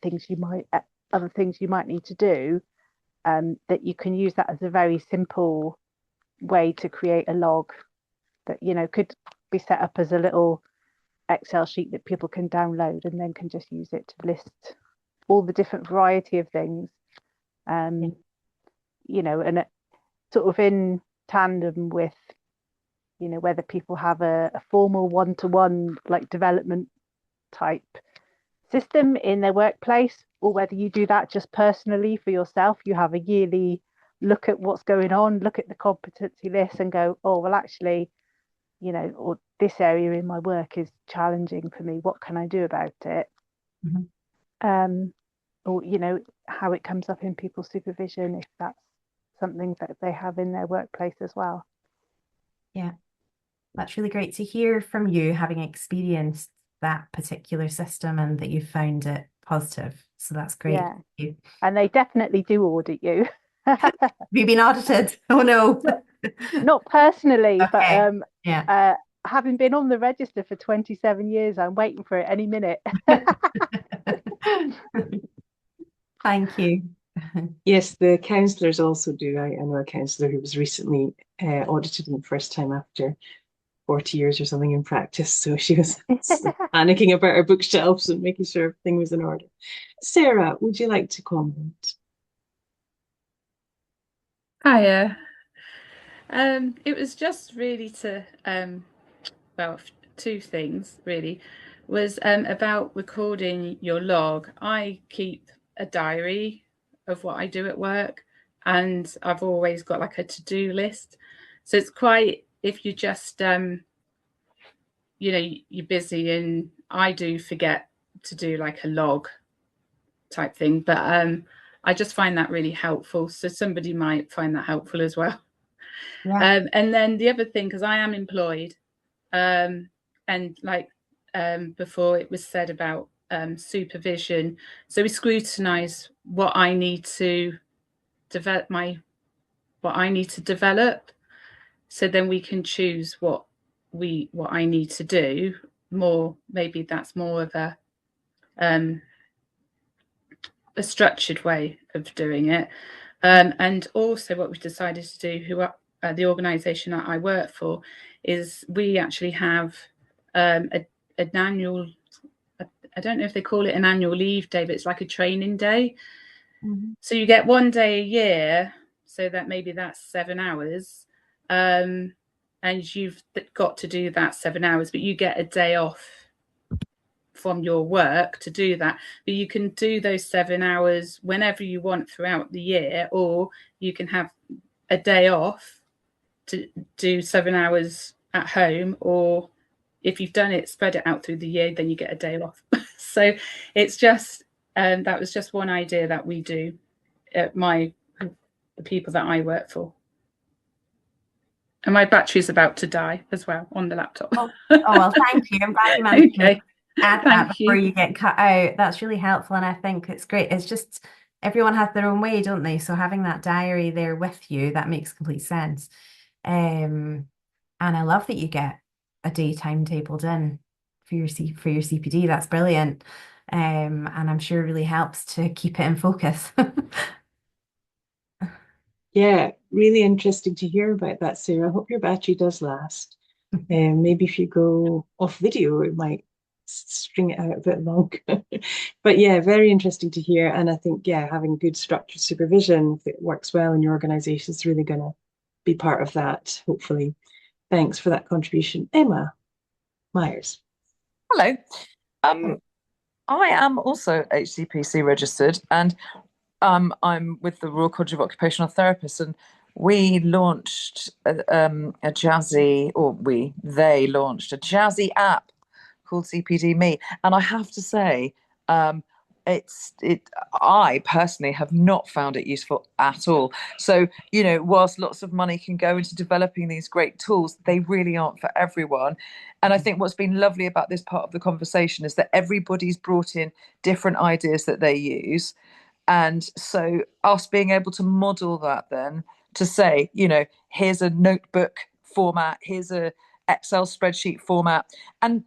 other things you might need to do? That you can use that as a very simple way to create a log that could be set up as a little Excel sheet that people can download and then can just use it to list all the different variety of things, and it, sort of in tandem with whether people have a formal one-to-one like development type system in their workplace, or whether you do that just personally for yourself. You have a yearly look at what's going on, look at the competency list and go, oh, well, actually, or this area in my work is challenging for me. What can I do about it? Or, how it comes up in people's supervision, if that's something that they have in their workplace as well. Yeah, that's really great to hear from you, having experienced that particular system and that you found it positive. So that's great. Yeah. And they definitely do audit you. Have you been audited? Oh no. Not personally, Okay. but having been on the register for 27 years, I'm waiting for it any minute. Thank you. Yes, the counsellors also do. I know a counsellor who was recently audited in the first time after 40 years or something in practice. So she was panicking about her bookshelves and making sure everything was in order. Sarah, would you like to comment? Hiya. It was just really to, well, two things really, was about recording your log. I keep a diary of what I do at work, and I've always got like a to-do list. So it's quite, if you just, you're busy, and I do forget to do like a log type thing, but I just find that really helpful. So somebody might find that helpful as well. Yeah. And then the other thing, because I am employed, and like before it was said about supervision, so we scrutinise what I need to develop so then we can choose what I need to do more. Maybe that's more of a structured way of doing it. And also what we've decided to do, the organisation that I work for, is we actually have an annual, I don't know if they call it an annual leave day, but it's like a training day. So you get one day a year, so that maybe that's 7 hours, and you've got to do that 7 hours, but you get a day off from your work to do that. But you can do those 7 hours whenever you want throughout the year, or you can have a day off to do 7 hours at home, or if you've done it, spread it out through the year, then you get a day off. So it's just that was just one idea that we do at the people that I work for. And my battery's about to die as well on the laptop. Oh, well, thank you. I'm glad you managed to Okay. add that Thank before you. you get cut out. That's really helpful, and I think it's great. It's just everyone has their own way, don't they? So having that diary there with you, that makes complete sense. And I love that you get a day timetabled in for your CPD. That's brilliant. And I'm sure it really helps to keep it in focus. Yeah, really interesting to hear about that, Sarah. I hope your battery does last. Maybe if you go off video, it might string it out a bit longer. But yeah, very interesting to hear. And I think, yeah, having good structured supervision, if it works well in your organization, is really going to be part of that, hopefully. Thanks for that contribution. Emma Myers. Hello. I am also HCPC registered, and I'm with the Royal College of Occupational Therapists, and we launched they launched a jazzy app called CPD Me, and I have to say, I personally have not found it useful at all. So, whilst lots of money can go into developing these great tools, they really aren't for everyone. And I think what's been lovely about this part of the conversation is that everybody's brought in different ideas that they use. And so us being able to model that then to say, here's a notebook format, here's a Excel spreadsheet format, and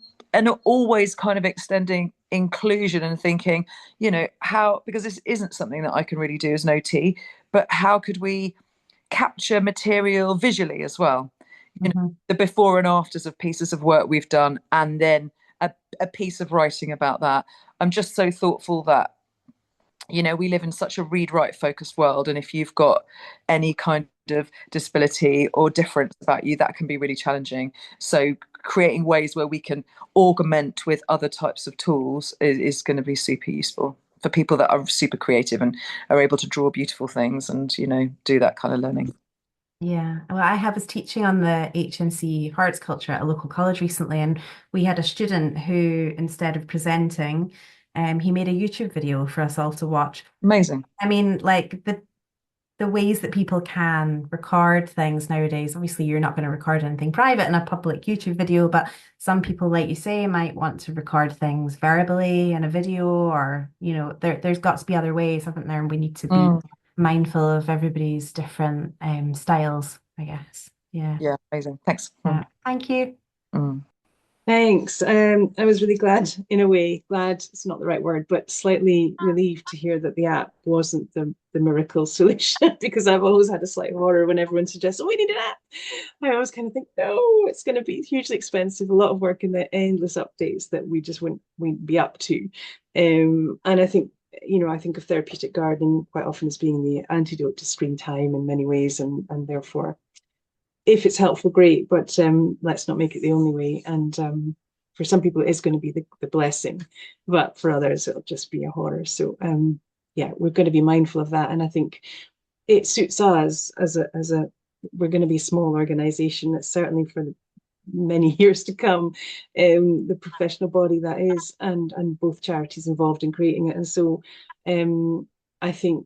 always kind of extending inclusion and thinking, how, because this isn't something that I can really do as an OT, but how could we capture material visually as well? The before and afters of pieces of work we've done, and then a piece of writing about that. I'm just so thoughtful that we live in such a read write focused world, and if you've got any kind of disability or difference about you, that can be really challenging. So creating ways where we can augment with other types of tools is going to be super useful for people that are super creative and are able to draw beautiful things and do that kind of learning. Yeah, well, I was teaching on the HNC horticulture at a local college recently, and we had a student who, instead of presenting, he made a YouTube video for us all to watch. Amazing. I mean, like the ways that people can record things nowadays. Obviously, you're not going to record anything private in a public YouTube video, but some people, like you say, might want to record things verbally in a video, or there's got to be other ways, haven't there? And we need to be mindful of everybody's different styles, I guess. Yeah. Yeah, amazing. Thanks. Thank you. Thanks. I was really glad, in a way, glad it's not the right word, but slightly relieved to hear that the app wasn't the miracle solution, because I've always had a slight horror when everyone suggests, oh, we need an app. I always kind of think, no, it's going to be hugely expensive, a lot of work, and the endless updates that we just wouldn't be up to. And I think, I think of therapeutic gardening quite often as being the antidote to screen time in many ways, and therefore, if it's helpful, great, but let's not make it the only way. And for some people, it is going to be the blessing, but for others, it'll just be a horror. So yeah, we're going to be mindful of that. And I think it suits us as a we're going to be a small organization. That's certainly for many years to come, the professional body that is, and both charities involved in creating it. And so I think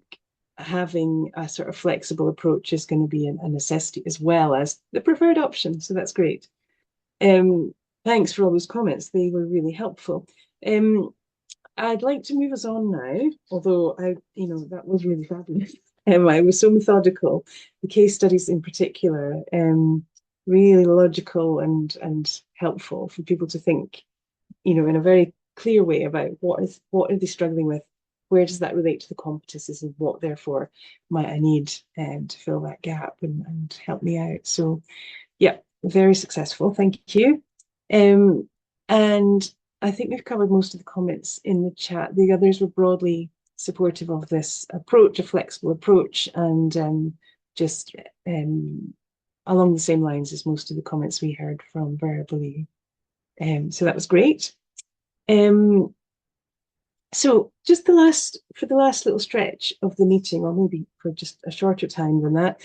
having a sort of flexible approach is going to be a necessity as well as the preferred option. So that's great. Thanks for all those comments. They were really helpful. I'd like to move us on now, although that was really fabulous. I was so methodical. The case studies in particular, really logical and helpful for people to think, in a very clear way about what are they struggling with, where does that relate to the competencies, and what therefore might I need to fill that gap and help me out. So yeah, very successful. Thank you. And I think we've covered most of the comments in the chat. The others were broadly supportive of this approach, a flexible approach, and just along the same lines as most of the comments we heard from verbally. So that was great. So just for the last little stretch of the meeting, or maybe for just a shorter time than that,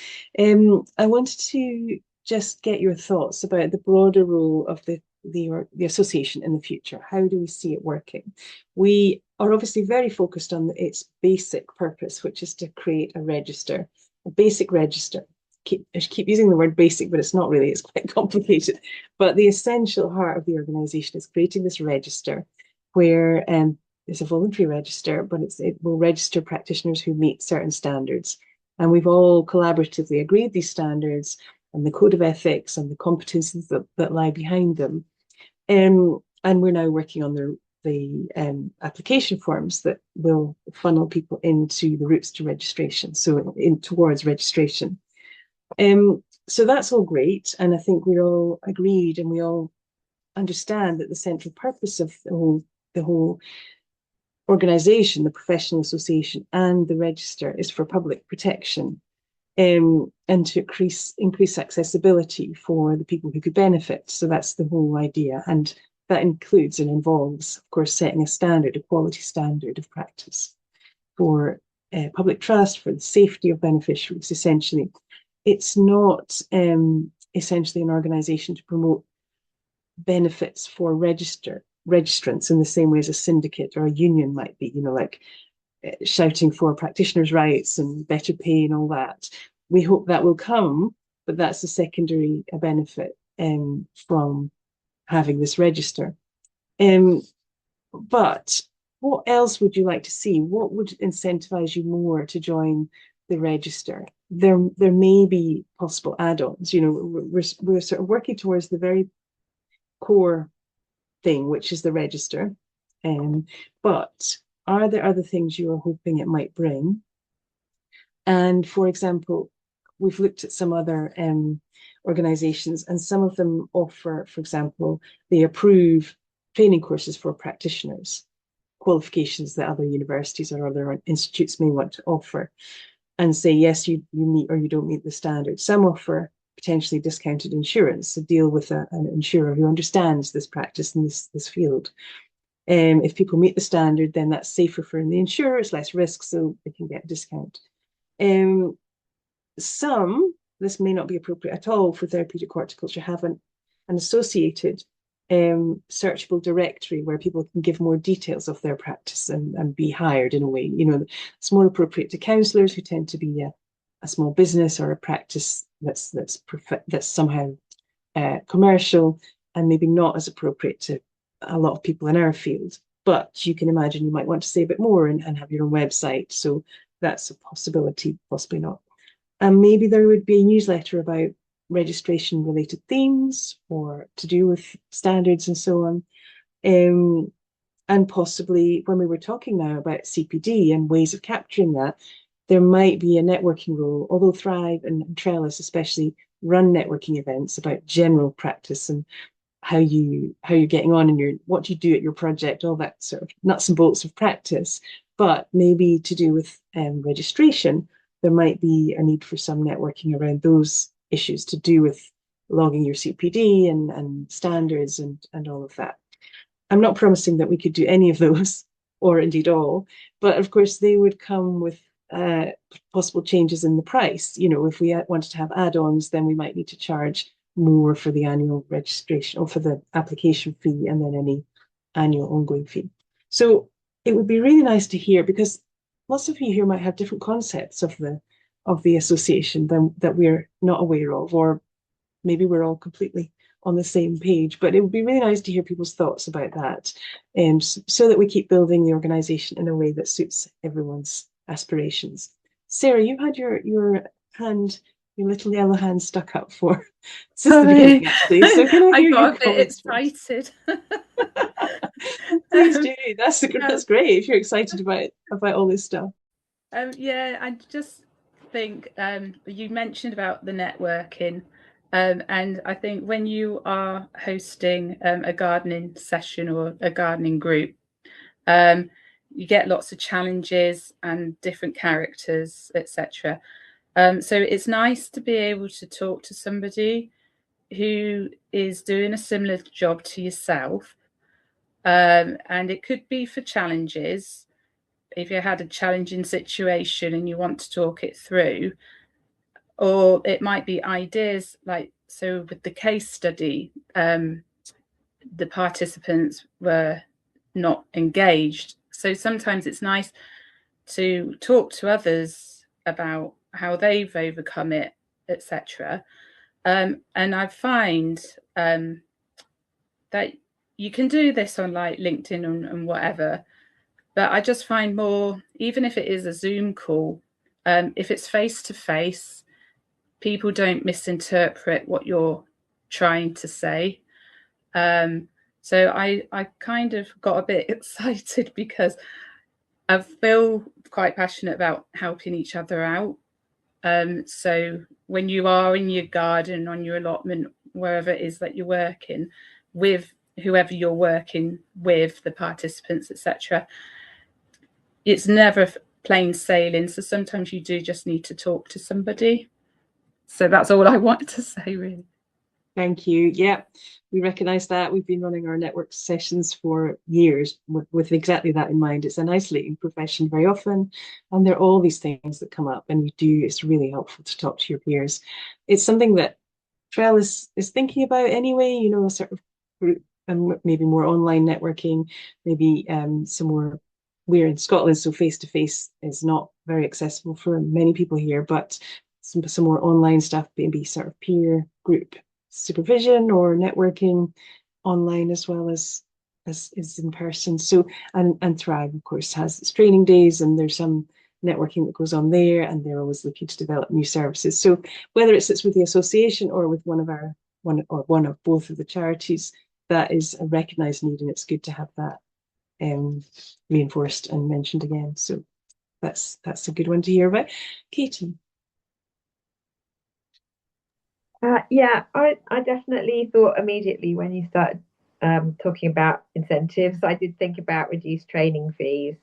I wanted to just get your thoughts about the broader role of the association in the future. How do we see it working? We are obviously very focused on its basic purpose, which is to create a register, a basic register I keep using the word basic, but it's not really, it's quite complicated. But the essential heart of the organisation is creating this register where it's a voluntary register, but it will register practitioners who meet certain standards. And we've all collaboratively agreed these standards and the code of ethics and the competencies that lie behind them. And we're now working on the application forms that will funnel people into the routes to registration, so towards registration. So that's all great, and I think we're all agreed and we all understand that the central purpose of the whole organisation, the professional association and the register, is for public protection, and to increase accessibility for the people who could benefit. So that's the whole idea, and that includes and involves, of course, setting a standard, a quality standard of practice for public trust, for the safety of beneficiaries. Essentially, it's not essentially an organisation to promote benefits for registrants in the same way as a syndicate or a union might be, like shouting for practitioners' rights and better pay and all that. We hope that will come, but that's a secondary benefit from having this register. But what else would you like to see? What would incentivize you more to join the register? There may be possible add-ons. We're sort of working towards the very core thing, which is the register. But are there other things you are hoping it might bring? And for example, we've looked at some other organizations, and some of them offer, for example, they approve training courses for practitioners, qualifications that other universities or other institutes may want to offer, and say, yes, you meet or you don't meet the standard. Some offer potentially discounted insurance, to deal with an insurer who understands this practice in this field. If people meet the standard, then that's safer for the insurer, it's less risk, so they can get a discount. Some, this may not be appropriate at all for therapeutic horticulture, have an associated searchable directory where people can give more details of their practice and be hired in a way. It's more appropriate to counsellors who tend to be a small business or a practice that's somehow commercial, and maybe not as appropriate to a lot of people in our field. But you can imagine you might want to say a bit more and have your own website. So that's a possibility, possibly not. And maybe there would be a newsletter about registration related themes or to do with standards and so on. And possibly, when we were talking now about CPD and ways of capturing that, there might be a networking role, although Thrive and Trellis especially run networking events about general practice and how you're getting on and what you do at your project, all that sort of nuts and bolts of practice. But maybe to do with registration, there might be a need for some networking around those issues to do with logging your CPD and standards and all of that. I'm not promising that we could do any of those, or indeed all, but of course they would come with possible changes in the price. If we wanted to have add-ons, then we might need to charge more for the annual registration or for the application fee, and then any annual ongoing fee. So it would be really nice to hear, because lots of you here might have different concepts of the association that we're not aware of, or maybe we're all completely on the same page. But it would be really nice to hear people's thoughts about that, so that we keep building the organisation in a way that suits everyone's aspirations. Sarah, you had your hand, your little yellow hand stuck up for since the beginning, actually. So can I hear got your a bit excited. Please do. That's great if you're excited about all this stuff. Yeah, I just think you mentioned about the networking, and I think when you are hosting a gardening session or a gardening group, you get lots of challenges and different characters, etc. So it's nice to be able to talk to somebody who is doing a similar job to yourself, and it could be for challenges. If you had a challenging situation and you want to talk it through, or it might be ideas, like, so with the case study, the participants were not engaged. So sometimes it's nice to talk to others about how they've overcome it, etc. And I find that you can do this on like LinkedIn and whatever, but I just find more, even if it is a Zoom call, if it's face to face, people don't misinterpret what you're trying to say. So I kind of got a bit excited because I feel quite passionate about helping each other out. So when you are in your garden, on your allotment, wherever it is that you're working, with whoever you're working with, the participants, etc., it's never plain sailing. So sometimes you do just need to talk to somebody. So that's all I wanted to say, really. Thank you. Yeah, we recognise that. We've been running our network sessions for years with exactly that in mind. It's an isolating profession very often, and there are all these things that come up, and it's really helpful to talk to your peers. It's something that Trellis is thinking about anyway, you know, a sort of group and maybe more online networking, maybe some more. We're in Scotland, so face-to-face is not very accessible for many people here, but some more online stuff, maybe sort of peer group supervision or networking online as well as is in person. So and Thrive, of course, has its training days, and there's some networking that goes on there, and they're always looking to develop new services. So whether it sits with the association or with one of both of the charities, that is a recognised need, and it's good to have that reinforced and mentioned again. So that's a good one to hear about. Katie. Yeah, I definitely thought immediately when you started talking about incentives, I did think about reduced training fees,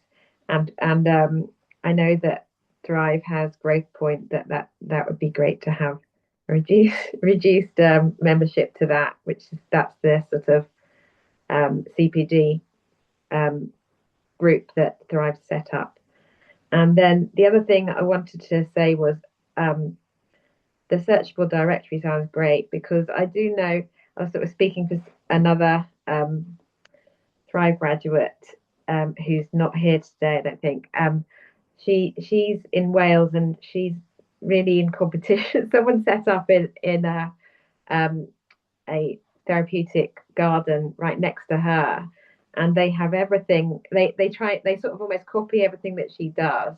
and I know that Thrive has Growth Point that would be great to have reduced membership to that, that's the sort of CPD group that Thrive set up. And then the other thing I wanted to say was the searchable directory sounds great, because I do know, I was sort of speaking to another Thrive graduate who's not here today, I don't think. She's in Wales, and she's really in competition. Someone set up in a therapeutic garden right next to her, and they have everything. They sort of almost copy everything that she does.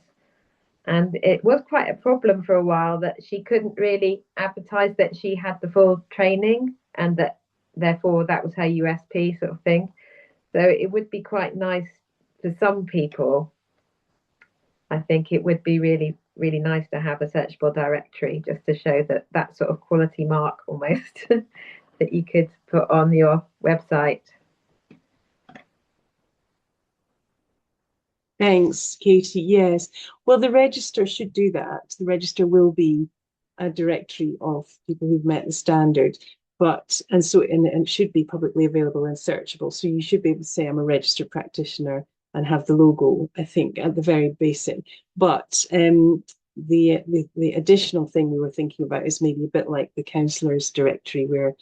And it was quite a problem for a while that she couldn't really advertise that she had the full training, and that therefore that was her USP sort of thing. So it would be quite nice for some people. I think it would be really, really nice to have a searchable directory, just to show that sort of quality mark almost that you could put on your website. Thanks, Katie. Yes. Well, the register should do that. The register will be a directory of people who've met the standard, and it should be publicly available and searchable. So you should be able to say, I'm a registered practitioner, and have the logo, I think, at the very basic. But the additional thing we were thinking about is maybe a bit like the counsellors directory, where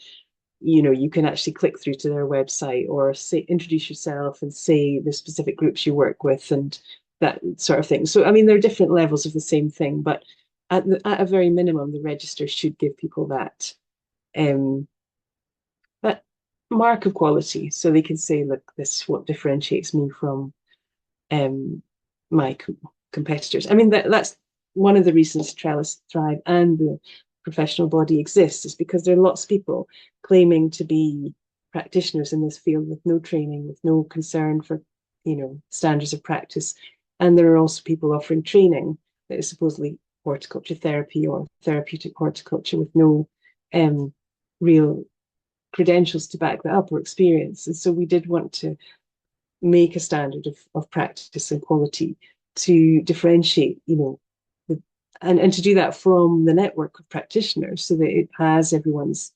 you can actually click through to their website, or say, introduce yourself and say the specific groups you work with and that sort of thing. So, I mean, there are different levels of the same thing, but at a very minimum, the register should give people that mark of quality, so they can say, look, this is what differentiates me from my competitors. I mean, that's one of the reasons Trellis, Thrive, and the professional body exists, is because there are lots of people claiming to be practitioners in this field with no training, with no concern for standards of practice, and there are also people offering training that is supposedly horticulture therapy or therapeutic horticulture with no real credentials to back that up or experience. And so we did want to make a standard of practice and quality to differentiate, and to do that from the network of practitioners, so that it has everyone's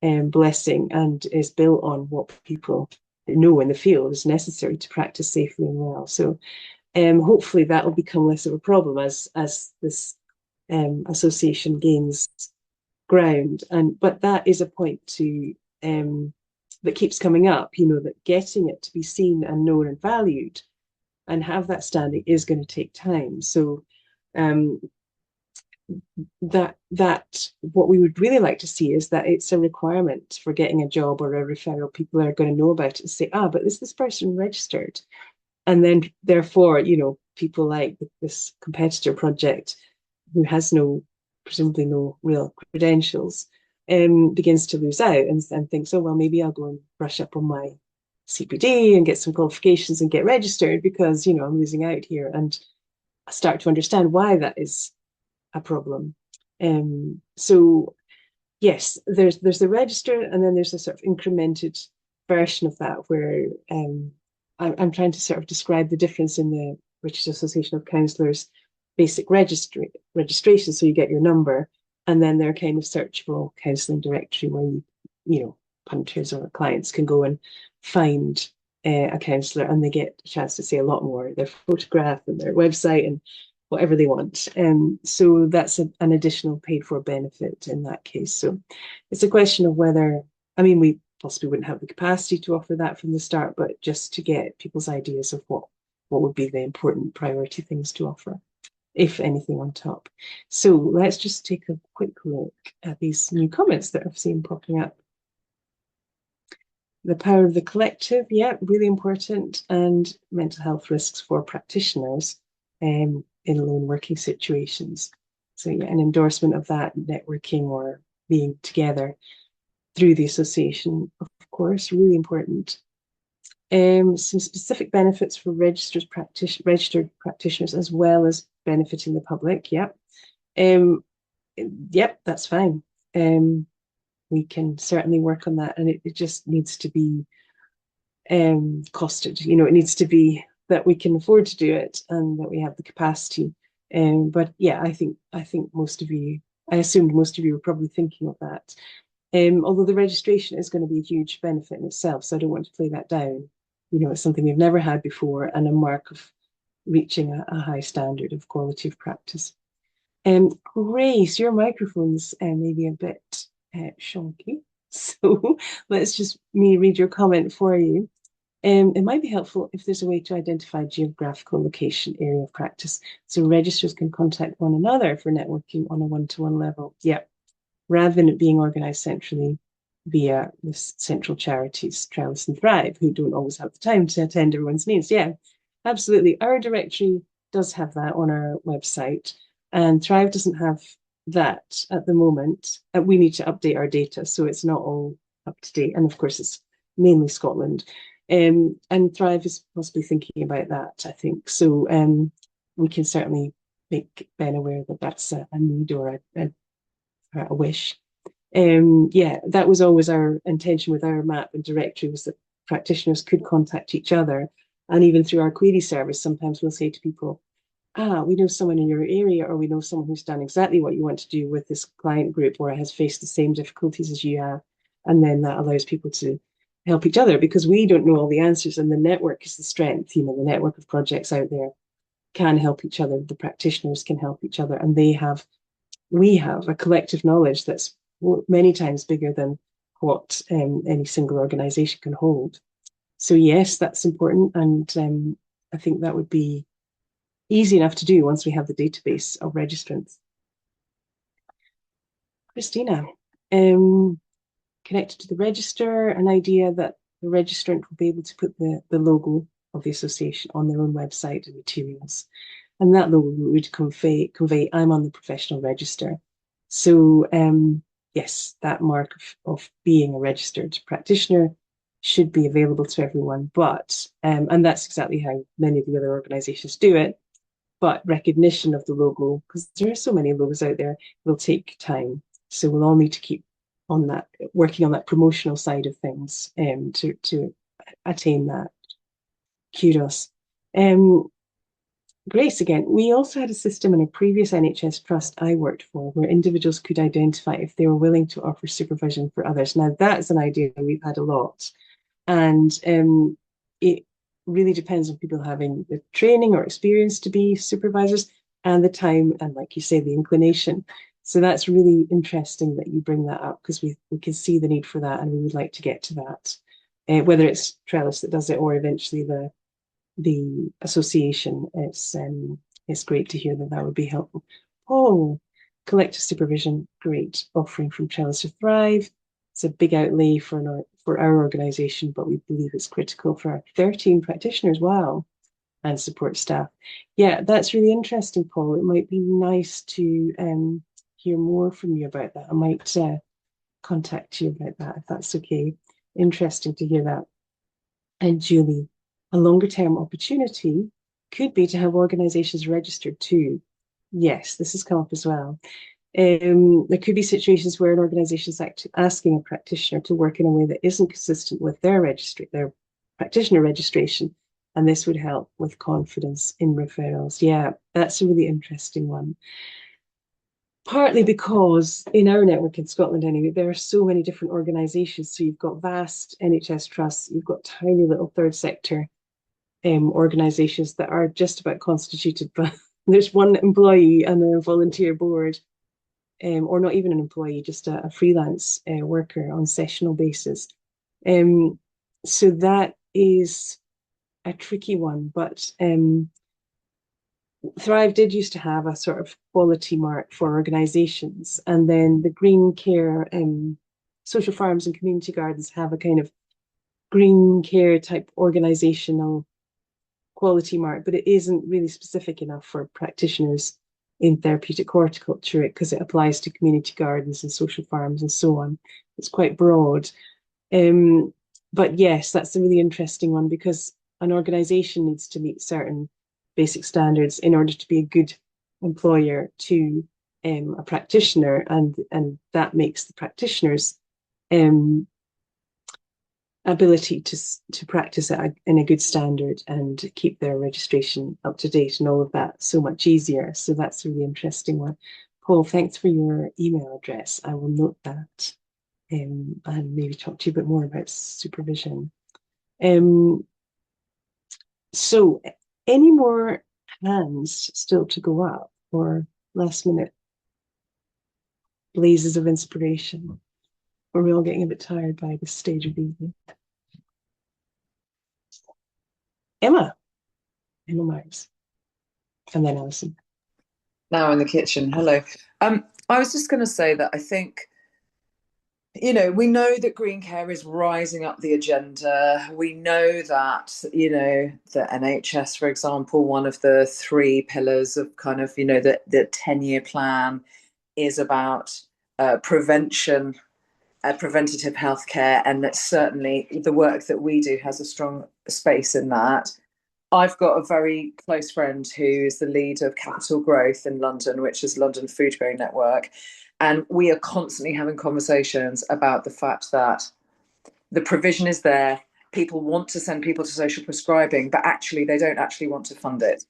blessing and is built on what people know in the field is necessary to practice safely and well. So hopefully that will become less of a problem as this association gains ground. But that is a point that keeps coming up, that getting it to be seen and known and valued and have that standing is going to take time. So that what we would really like to see is that it's a requirement for getting a job or a referral. People are going to know about it and say, but is this person registered? And then therefore, people like this competitor project who has presumably no real credentials, begins to lose out and thinks, oh, well, maybe I'll go and brush up on my CPD and get some qualifications and get registered because, I'm losing out here, and I start to understand why that is a problem. So yes, there's the register, and then there's a sort of incremented version of that where I'm trying to sort of describe the difference in the British Association of Counsellors basic registration. So you get your number, and then their kind of searchable counselling directory where punters or clients can go and find a counsellor, and they get a chance to say a lot more, their photograph and their website and whatever they want. So that's an additional paid for benefit in that case. So it's a question of whether, we possibly wouldn't have the capacity to offer that from the start, but just to get people's ideas of what would be the important priority things to offer, if anything on top. So let's just take a quick look at these new comments that I've seen popping up. The power of the collective, really important, and mental health risks for practitioners in lone working situations. So an endorsement of that, networking or being together through the association, of course, really important. Some specific benefits for registered practitioners as well as benefiting the public. That's fine. We can certainly work on that, and it just needs to be costed. It needs to be that we can afford to do it and that we have the capacity. But I think most of you, I assumed most of you were probably thinking of that. Although the registration is going to be a huge benefit in itself, so I don't want to play that down. It's something we've never had before and a mark of reaching a high standard of quality of practice. Grace, your microphone's maybe a bit shonky, so let's just read your comment for you. It might be helpful if there's a way to identify geographical location, area of practice, so registers can contact one another for networking on a one-to-one level. Rather than it being organised centrally via the central charities, Trellis and Thrive, who don't always have the time to attend everyone's needs. Absolutely. Our directory does have that on our website, and Thrive doesn't have that at the moment. We need to update our data, so it's not all up to date. And of course, it's mainly Scotland. And Thrive is possibly thinking about that, I think. So we can certainly make Ben aware that that's a need or a wish. That was always our intention with our map and directory, was that practitioners could contact each other. And even through our query service, sometimes we'll say to people, we know someone in your area, or we know someone who's done exactly what you want to do with this client group, or has faced the same difficulties as you have. And then that allows people to help each other, because we don't know all the answers, and the network is the strength. The network of projects out there can help each other. The practitioners can help each other, and we have a collective knowledge that's many times bigger than what any single organization can hold. So yes, that's important, and I think that would be easy enough to do once we have the database of registrants. Christina, connected to the register, an idea that the registrant will be able to put the logo of the association on their own website and materials. And that logo would convey I'm on the professional register. So yes, that mark of being a registered practitioner should be available to everyone. But and that's exactly how many of the other organizations do it. But recognition of the logo, because there are so many logos out there, will take time. So we'll all need to keep on that, working on that promotional side of things to attain that. Kudos. Grace, again, we also had a system in a previous NHS trust I worked for where individuals could identify if they were willing to offer supervision for others. Now, that's an idea we've had a lot. And it really depends on people having the training or experience to be supervisors, and the time, and like you say, the inclination. So that's really interesting that you bring that up, because we can see the need for that, and we would like to get to that. Whether it's Trellis that does it or eventually the association, it's great to hear that would be helpful. Paul, collective supervision, great. Offering from Trellis to Thrive. It's a big outlay for our organisation, but we believe it's critical for our 13 practitioners. Wow. And support staff. Yeah, that's really interesting, Paul. It might be nice to hear more from you about that. I might contact you about that if that's okay. Interesting to hear that. And Julie, a longer term opportunity could be to have organisations registered too. Yes, this has come up as well. There could be situations where an organisation is asking a practitioner to work in a way that isn't consistent with their practitioner registration, and this would help with confidence in referrals. Yeah, that's a really interesting one. Partly because in our network in Scotland anyway, there are so many different organisations. So you've got vast NHS trusts, you've got tiny little third sector organisations that are just about constituted, but there's one employee and a volunteer board, or not even an employee, just a freelance worker on sessional basis. So that is a tricky one, but Thrive did used to have a sort of quality mark for organisations, and then the Green Care social farms and community gardens have a kind of green care type organisational quality mark, but it isn't really specific enough for practitioners in therapeutic horticulture because it applies to community gardens and social farms and so on. It's quite broad. But yes, that's a really interesting one because an organisation needs to meet certain basic standards in order to be a good employer to a practitioner, and that makes the practitioners ability to practice in a good standard and keep their registration up to date and all of that so much easier. So that's a really interesting one. Paul, thanks for your email address. I will note that and maybe talk to you a bit more about supervision. So any more hands still to go up or last minute blazes of inspiration? Or are we all getting a bit tired by this stage of the evening? Emma Myers, and then Alison. Now in the kitchen. Hello. I was just going to say that I think, we know that green care is rising up the agenda. We know that, the NHS, for example, one of the 3 pillars of kind of, the 10-year plan is about prevention, preventative healthcare, and that certainly the work that we do has a strong space in that. I've got a very close friend who is the lead of Capital Growth in London, which is London Food Growing Network. And we are constantly having conversations about the fact that the provision is there. People want to send people to social prescribing, but actually they don't actually want to fund it.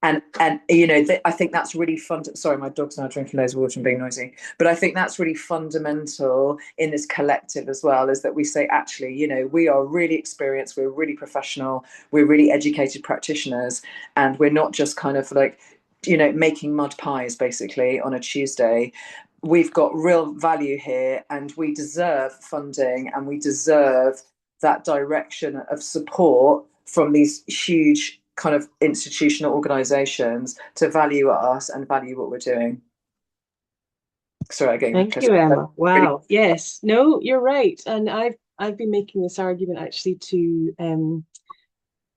And I think that's really fun. Sorry, my dog's now drinking loads of water and being noisy. But I think that's really fundamental in this collective as well, is that we say, actually, we are really experienced, we're really professional, we're really educated practitioners, and we're not just kind of like, making mud pies basically on a Tuesday. We've got real value here, and we deserve funding, and we deserve that direction of support from these huge kind of institutional organizations to value us and value what we're doing. Sorry, again. Thank you, Emma. Wow. Yes. No, you're right. And I've been making this argument actually to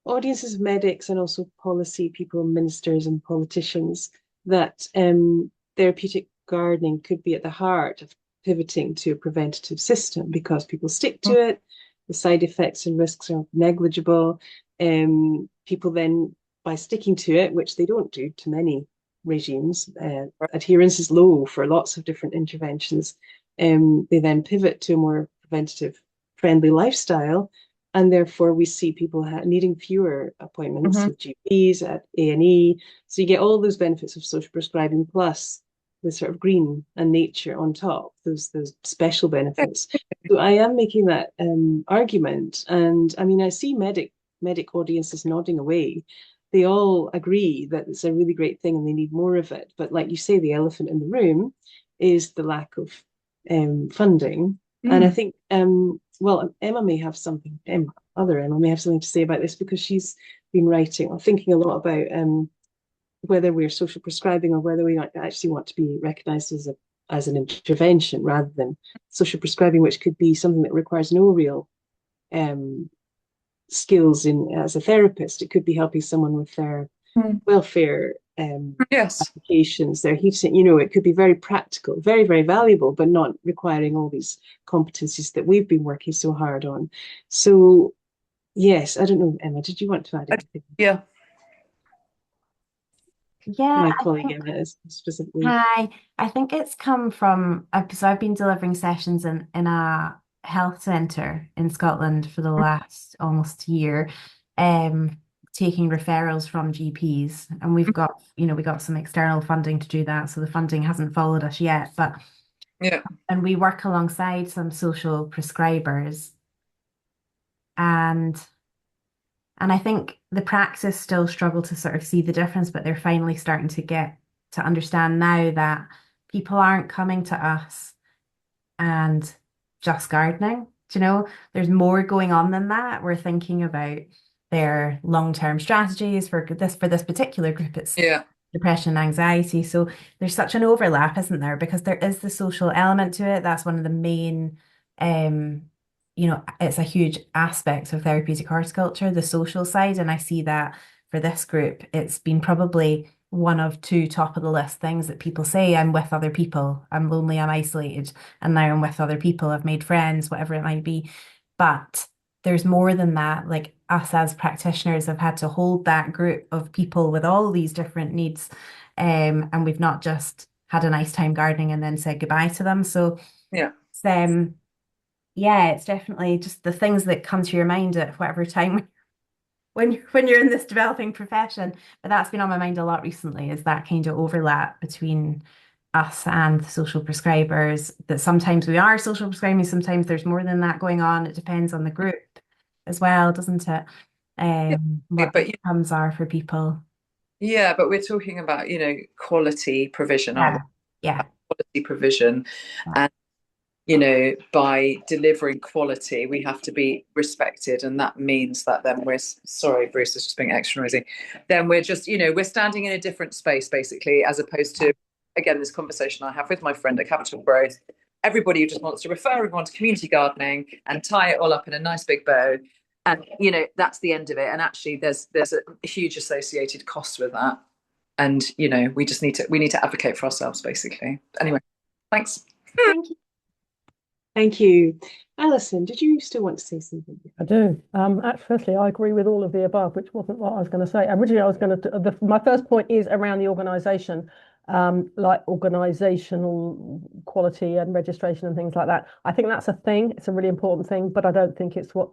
audiences of medics and also policy people, ministers and politicians, that therapeutic gardening could be at the heart of pivoting to a preventative system because people stick to it. The side effects and risks are negligible. People then, by sticking to it, which they don't do to many regimes, adherence is low for lots of different interventions. They then pivot to a more preventative friendly lifestyle, and therefore we see people needing fewer appointments with GPs at A&E. So you get all those benefits of social prescribing plus the sort of green and nature on top, those special benefits. So I am making that argument, and I mean I see medic audiences nodding away. They all agree that it's a really great thing and they need more of it. But like you say, the elephant in the room is the lack of funding. And I think, well, Emma may have something, other Emma may have something to say about this because she's been writing or thinking a lot about whether we're social prescribing or whether we actually want to be recognised as an intervention rather than social prescribing, which could be something that requires no real skills in as a therapist. It could be helping someone with their welfare Yes. applications, their heating, you know, it could be very practical, very, very valuable, but not requiring all these competencies that we've been working so hard on. So yes, I don't know, Emma, did you want to add anything? Yeah. Yeah, My colleague Emma is specifically. hi. I think it's come from, so I've been delivering sessions in a health centre in Scotland for the last almost year, taking referrals from GPs, and we've got, we got some external funding to do that, so the funding hasn't followed us yet, but Yeah. and we work alongside some social prescribers, and I think the practice still struggle to sort of see the difference, but they're finally starting to get to understand now that people aren't coming to us and just gardening. Do you know, there's more going on than that. We're thinking about their long-term strategies for this particular group. It's Yeah. depression and anxiety. So there's such an overlap, isn't there? Because there is the social element to it. That's one of the main it's a huge aspect of therapeutic horticulture, the social side. And I see that for this group, it's been probably one of two top of the list things that people say. I'm with other people, I'm lonely, I'm isolated, and now I'm with other people, I've made friends, whatever it might be. But there's more than that. Like us as practitioners have had to hold that group of people with all these different needs. And we've not just had a nice time gardening and then said goodbye to them. So Yeah. it's yeah, it's definitely just the things that come to your mind at whatever time when you're in this developing profession. But that's been on my mind a lot recently, is that kind of overlap between us and the social prescribers, that sometimes we are social prescribing, sometimes there's more than that going on. It depends on the group as well, doesn't it? What the outcomes are for people. Yeah, but we're talking about, quality provision, aren't we? Yeah. Quality provision. And by delivering quality, we have to be respected. And that means that then sorry, Bruce is just being extra noisy. Then we're just, we're standing in a different space, basically, as opposed to, again, this conversation I have with my friend at Capital Growth. Everybody just wants to refer everyone to community gardening and tie it all up in a nice big bow. And, that's the end of it. And actually, there's a huge associated cost with that. And, we need to advocate for ourselves, basically. Anyway, thanks. Thank you. Thank you. Alison, did you still want to say something? I do. Firstly, I agree with all of the above, which wasn't what I was going to say. Originally, I was going to. My first point is around the organisation, like organisational quality and registration and things like that. I think that's a thing. It's a really important thing, but I don't think it's what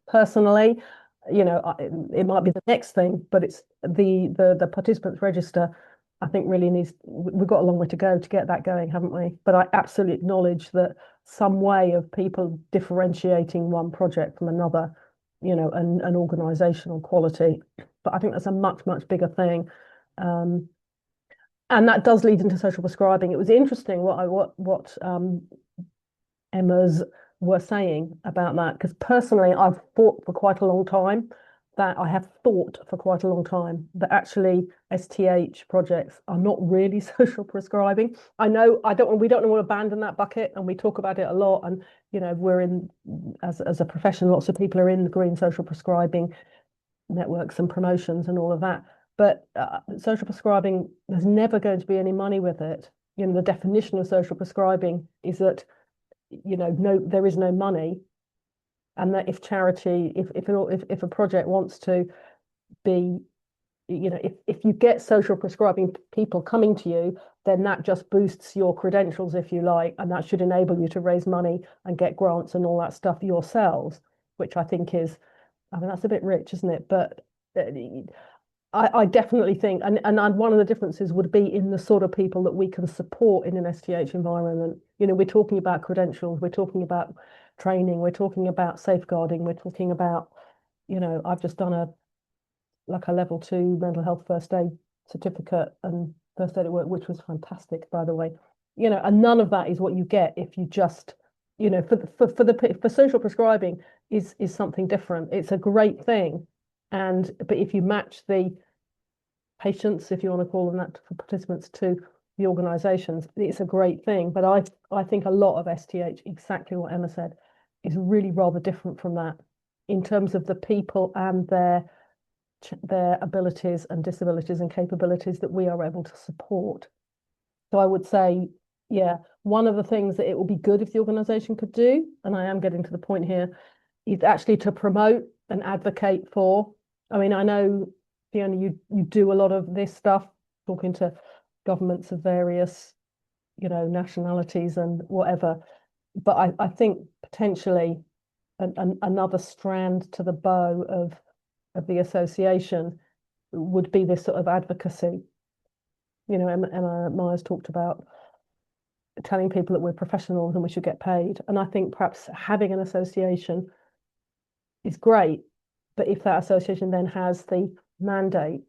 personally. It might be the next thing, but it's the participants register. I think really we've got a long way to go to get that going, haven't we? But I absolutely acknowledge that some way of people differentiating one project from another, and organisational quality. But I think that's a much, much bigger thing. And that does lead into social prescribing. It was interesting what Emma's were saying about that, because personally I've thought for quite a long time that actually STH projects are not really social prescribing. We don't want to abandon that bucket, and we talk about it a lot. And we're in as a profession, lots of people are in the green social prescribing networks and promotions and all of that. But social prescribing, there's never going to be any money with it. The definition of social prescribing is that there is no money. And that if a project wants to be, if you get social prescribing people coming to you, then that just boosts your credentials, if you like, and that should enable you to raise money and get grants and all that stuff yourselves, which I think is, that's a bit rich, isn't it? But I definitely think, and one of the differences would be in the sort of people that we can support in an STH environment. We're talking about credentials, we're talking about training, we're talking about safeguarding, we're talking about, I've just done a level 2 mental health first aid certificate and first aid at work, which was fantastic, by the way. And none of that is what you get if you just, for social prescribing is something different. It's a great thing. But if you match the patients, if you want to call them that, for participants to the organisations, it's a great thing. But I think a lot of STH, exactly what Emma said, is really rather different from that in terms of the people and their abilities and disabilities and capabilities that we are able to support. So I would say, yeah, one of the things that it would be good if the organisation could do, and I am getting to the point here, is actually to promote and advocate for. I mean, I know, Fiona, you do a lot of this stuff, talking to governments of various, nationalities and whatever. But I think potentially another strand to the bow of the association would be this sort of advocacy. Emma Myers talked about telling people that we're professionals and we should get paid. And I think perhaps having an association is great, but if that association then has the mandate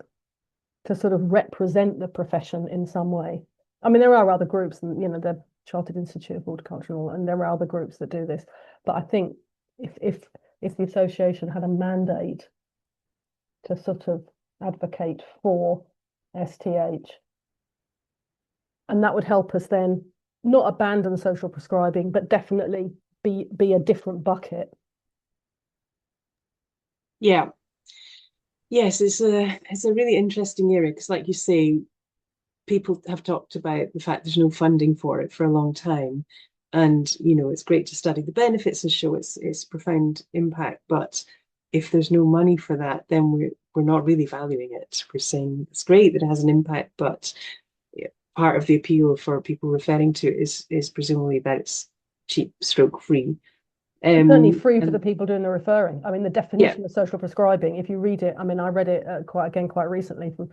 to sort of represent the profession in some way. I mean, there are other groups, and the Chartered Institute of Horticulture, and there are other groups that do this. But I think if the association had a mandate to sort of advocate for STH, and that would help us then not abandon social prescribing, but definitely be a different bucket. Yeah. Yes, it's a really interesting area because, like you say, people have talked about the fact there's no funding for it for a long time. And, it's great to study the benefits and show its profound impact. But if there's no money for that, then we're not really valuing it. We're saying it's great that it has an impact, but part of the appeal for people referring to it is presumably that it's cheap stroke free. It's only free for the people doing the referring. I mean, the definition of social prescribing, if you read it, I mean, I read it quite recently from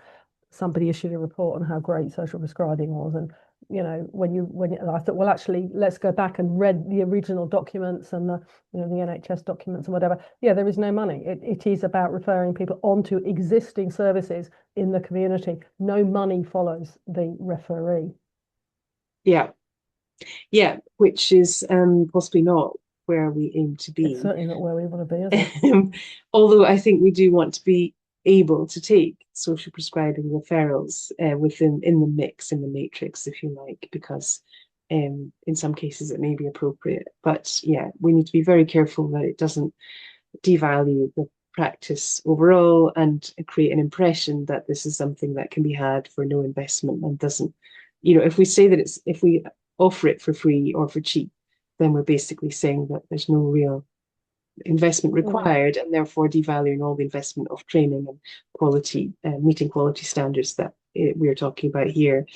somebody issued a report on how great social prescribing was. And, when I thought, well, actually, let's go back and read the original documents and the NHS documents and whatever. Yeah, there is no money. It is about referring people onto existing services in the community. No money follows the referee. Yeah. Yeah, which is possibly not where we aim to be. It's certainly not where we want to be, is it? Although I think we do want to be able to take social prescribing referrals in the mix, in the matrix, if you like, because in some cases it may be appropriate. But yeah, we need to be very careful that it doesn't devalue the practice overall and create an impression that this is something that can be had for no investment and doesn't, if we say that if we offer it for free or for cheap, then we're basically saying that there's no real investment required, and therefore devaluing all the investment of training and quality, meeting quality standards that we're talking about here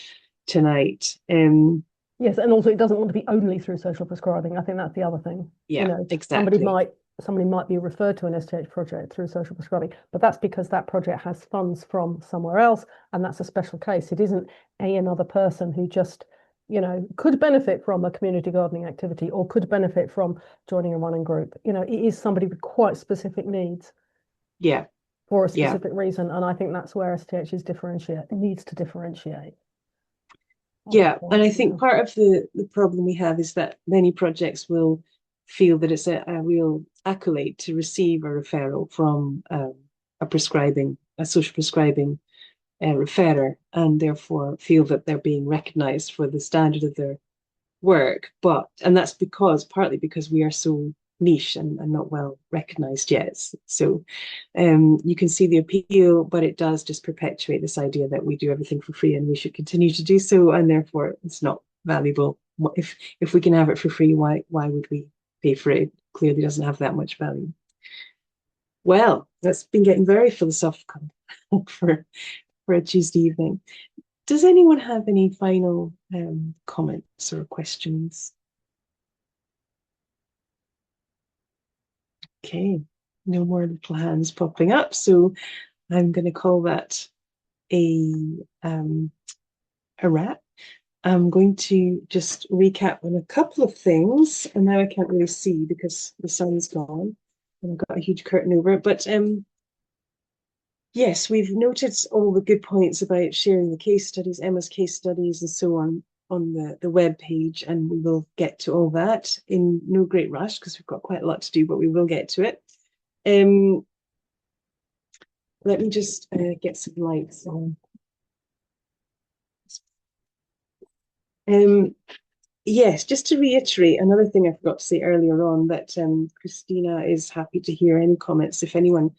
tonight. Yes, and also it doesn't want to be only through social prescribing. I think that's the other thing. Yeah, exactly. Somebody might be referred to an STH project through social prescribing, but that's because that project has funds from somewhere else, and that's a special case. It isn't another person who just could benefit from a community gardening activity or could benefit from joining a running group. It is somebody with quite specific needs. Yeah. For a specific reason. And I think that's where STH needs to differentiate. Yeah. And I think part of the problem we have is that many projects will feel that it's a real accolade to receive a referral from a social prescribing referrer, and therefore feel that they're being recognized for the standard of their work. And that's partly because we are so niche and not well recognized yet. So you can see the appeal, but it does just perpetuate this idea that we do everything for free and we should continue to do so, and therefore it's not valuable. If we can have it for free, why would we pay for it? It clearly doesn't have that much value. Well, that's been getting very philosophical for a Tuesday evening. Does anyone have any final comments or questions? Okay, no more little hands popping up, so I'm going to call that a wrap. I'm going to just recap on a couple of things, and now I can't really see because the sun's gone and I've got a huge curtain over it. But yes, we've noted all the good points about sharing the case studies, Emma's case studies, and so on the web page, and we will get to all that in no great rush because we've got quite a lot to do, but we will get to it. Let me just get some lights on Yes, just to reiterate, another thing I forgot to say earlier on, that Christina is happy to hear any comments if anyone,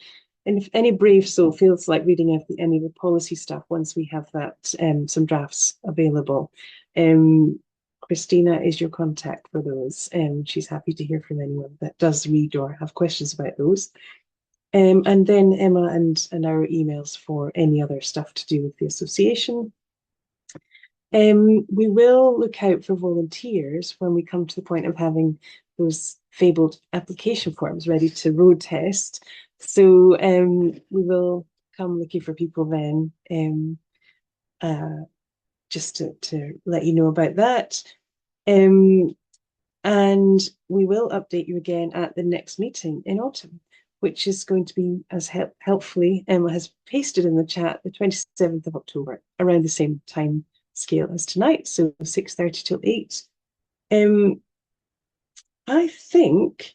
and if any brave soul feels like reading any of the policy stuff once we have that some drafts available. Christina is your contact for those. She's happy to hear from anyone that does read or have questions about those. And then Emma and our emails for any other stuff to do with the association. We will look out for volunteers when we come to the point of having those fabled application forms ready to road test. So we will come looking for people then, just to let you know about that. And we will update you again at the next meeting in autumn, which is going to be, as helpfully Emma has pasted in the chat, the 27th of October, around the same time scale as tonight, so 6:30 till 8. I think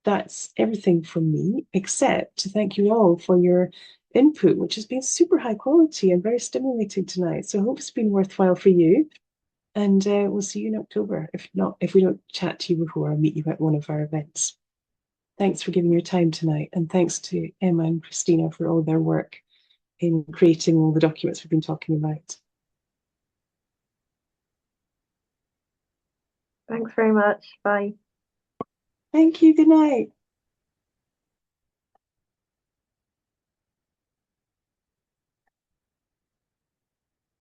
that's everything from me, except to thank you all for your input, which has been super high quality and very stimulating tonight. So I hope it's been worthwhile for you. And we'll see you in October. If not, if we don't chat to you before, I'll meet you at one of our events. Thanks for giving your time tonight. And thanks to Emma and Christina for all their work in creating all the documents we've been talking about. Thanks very much. Bye. Thank you. Good night.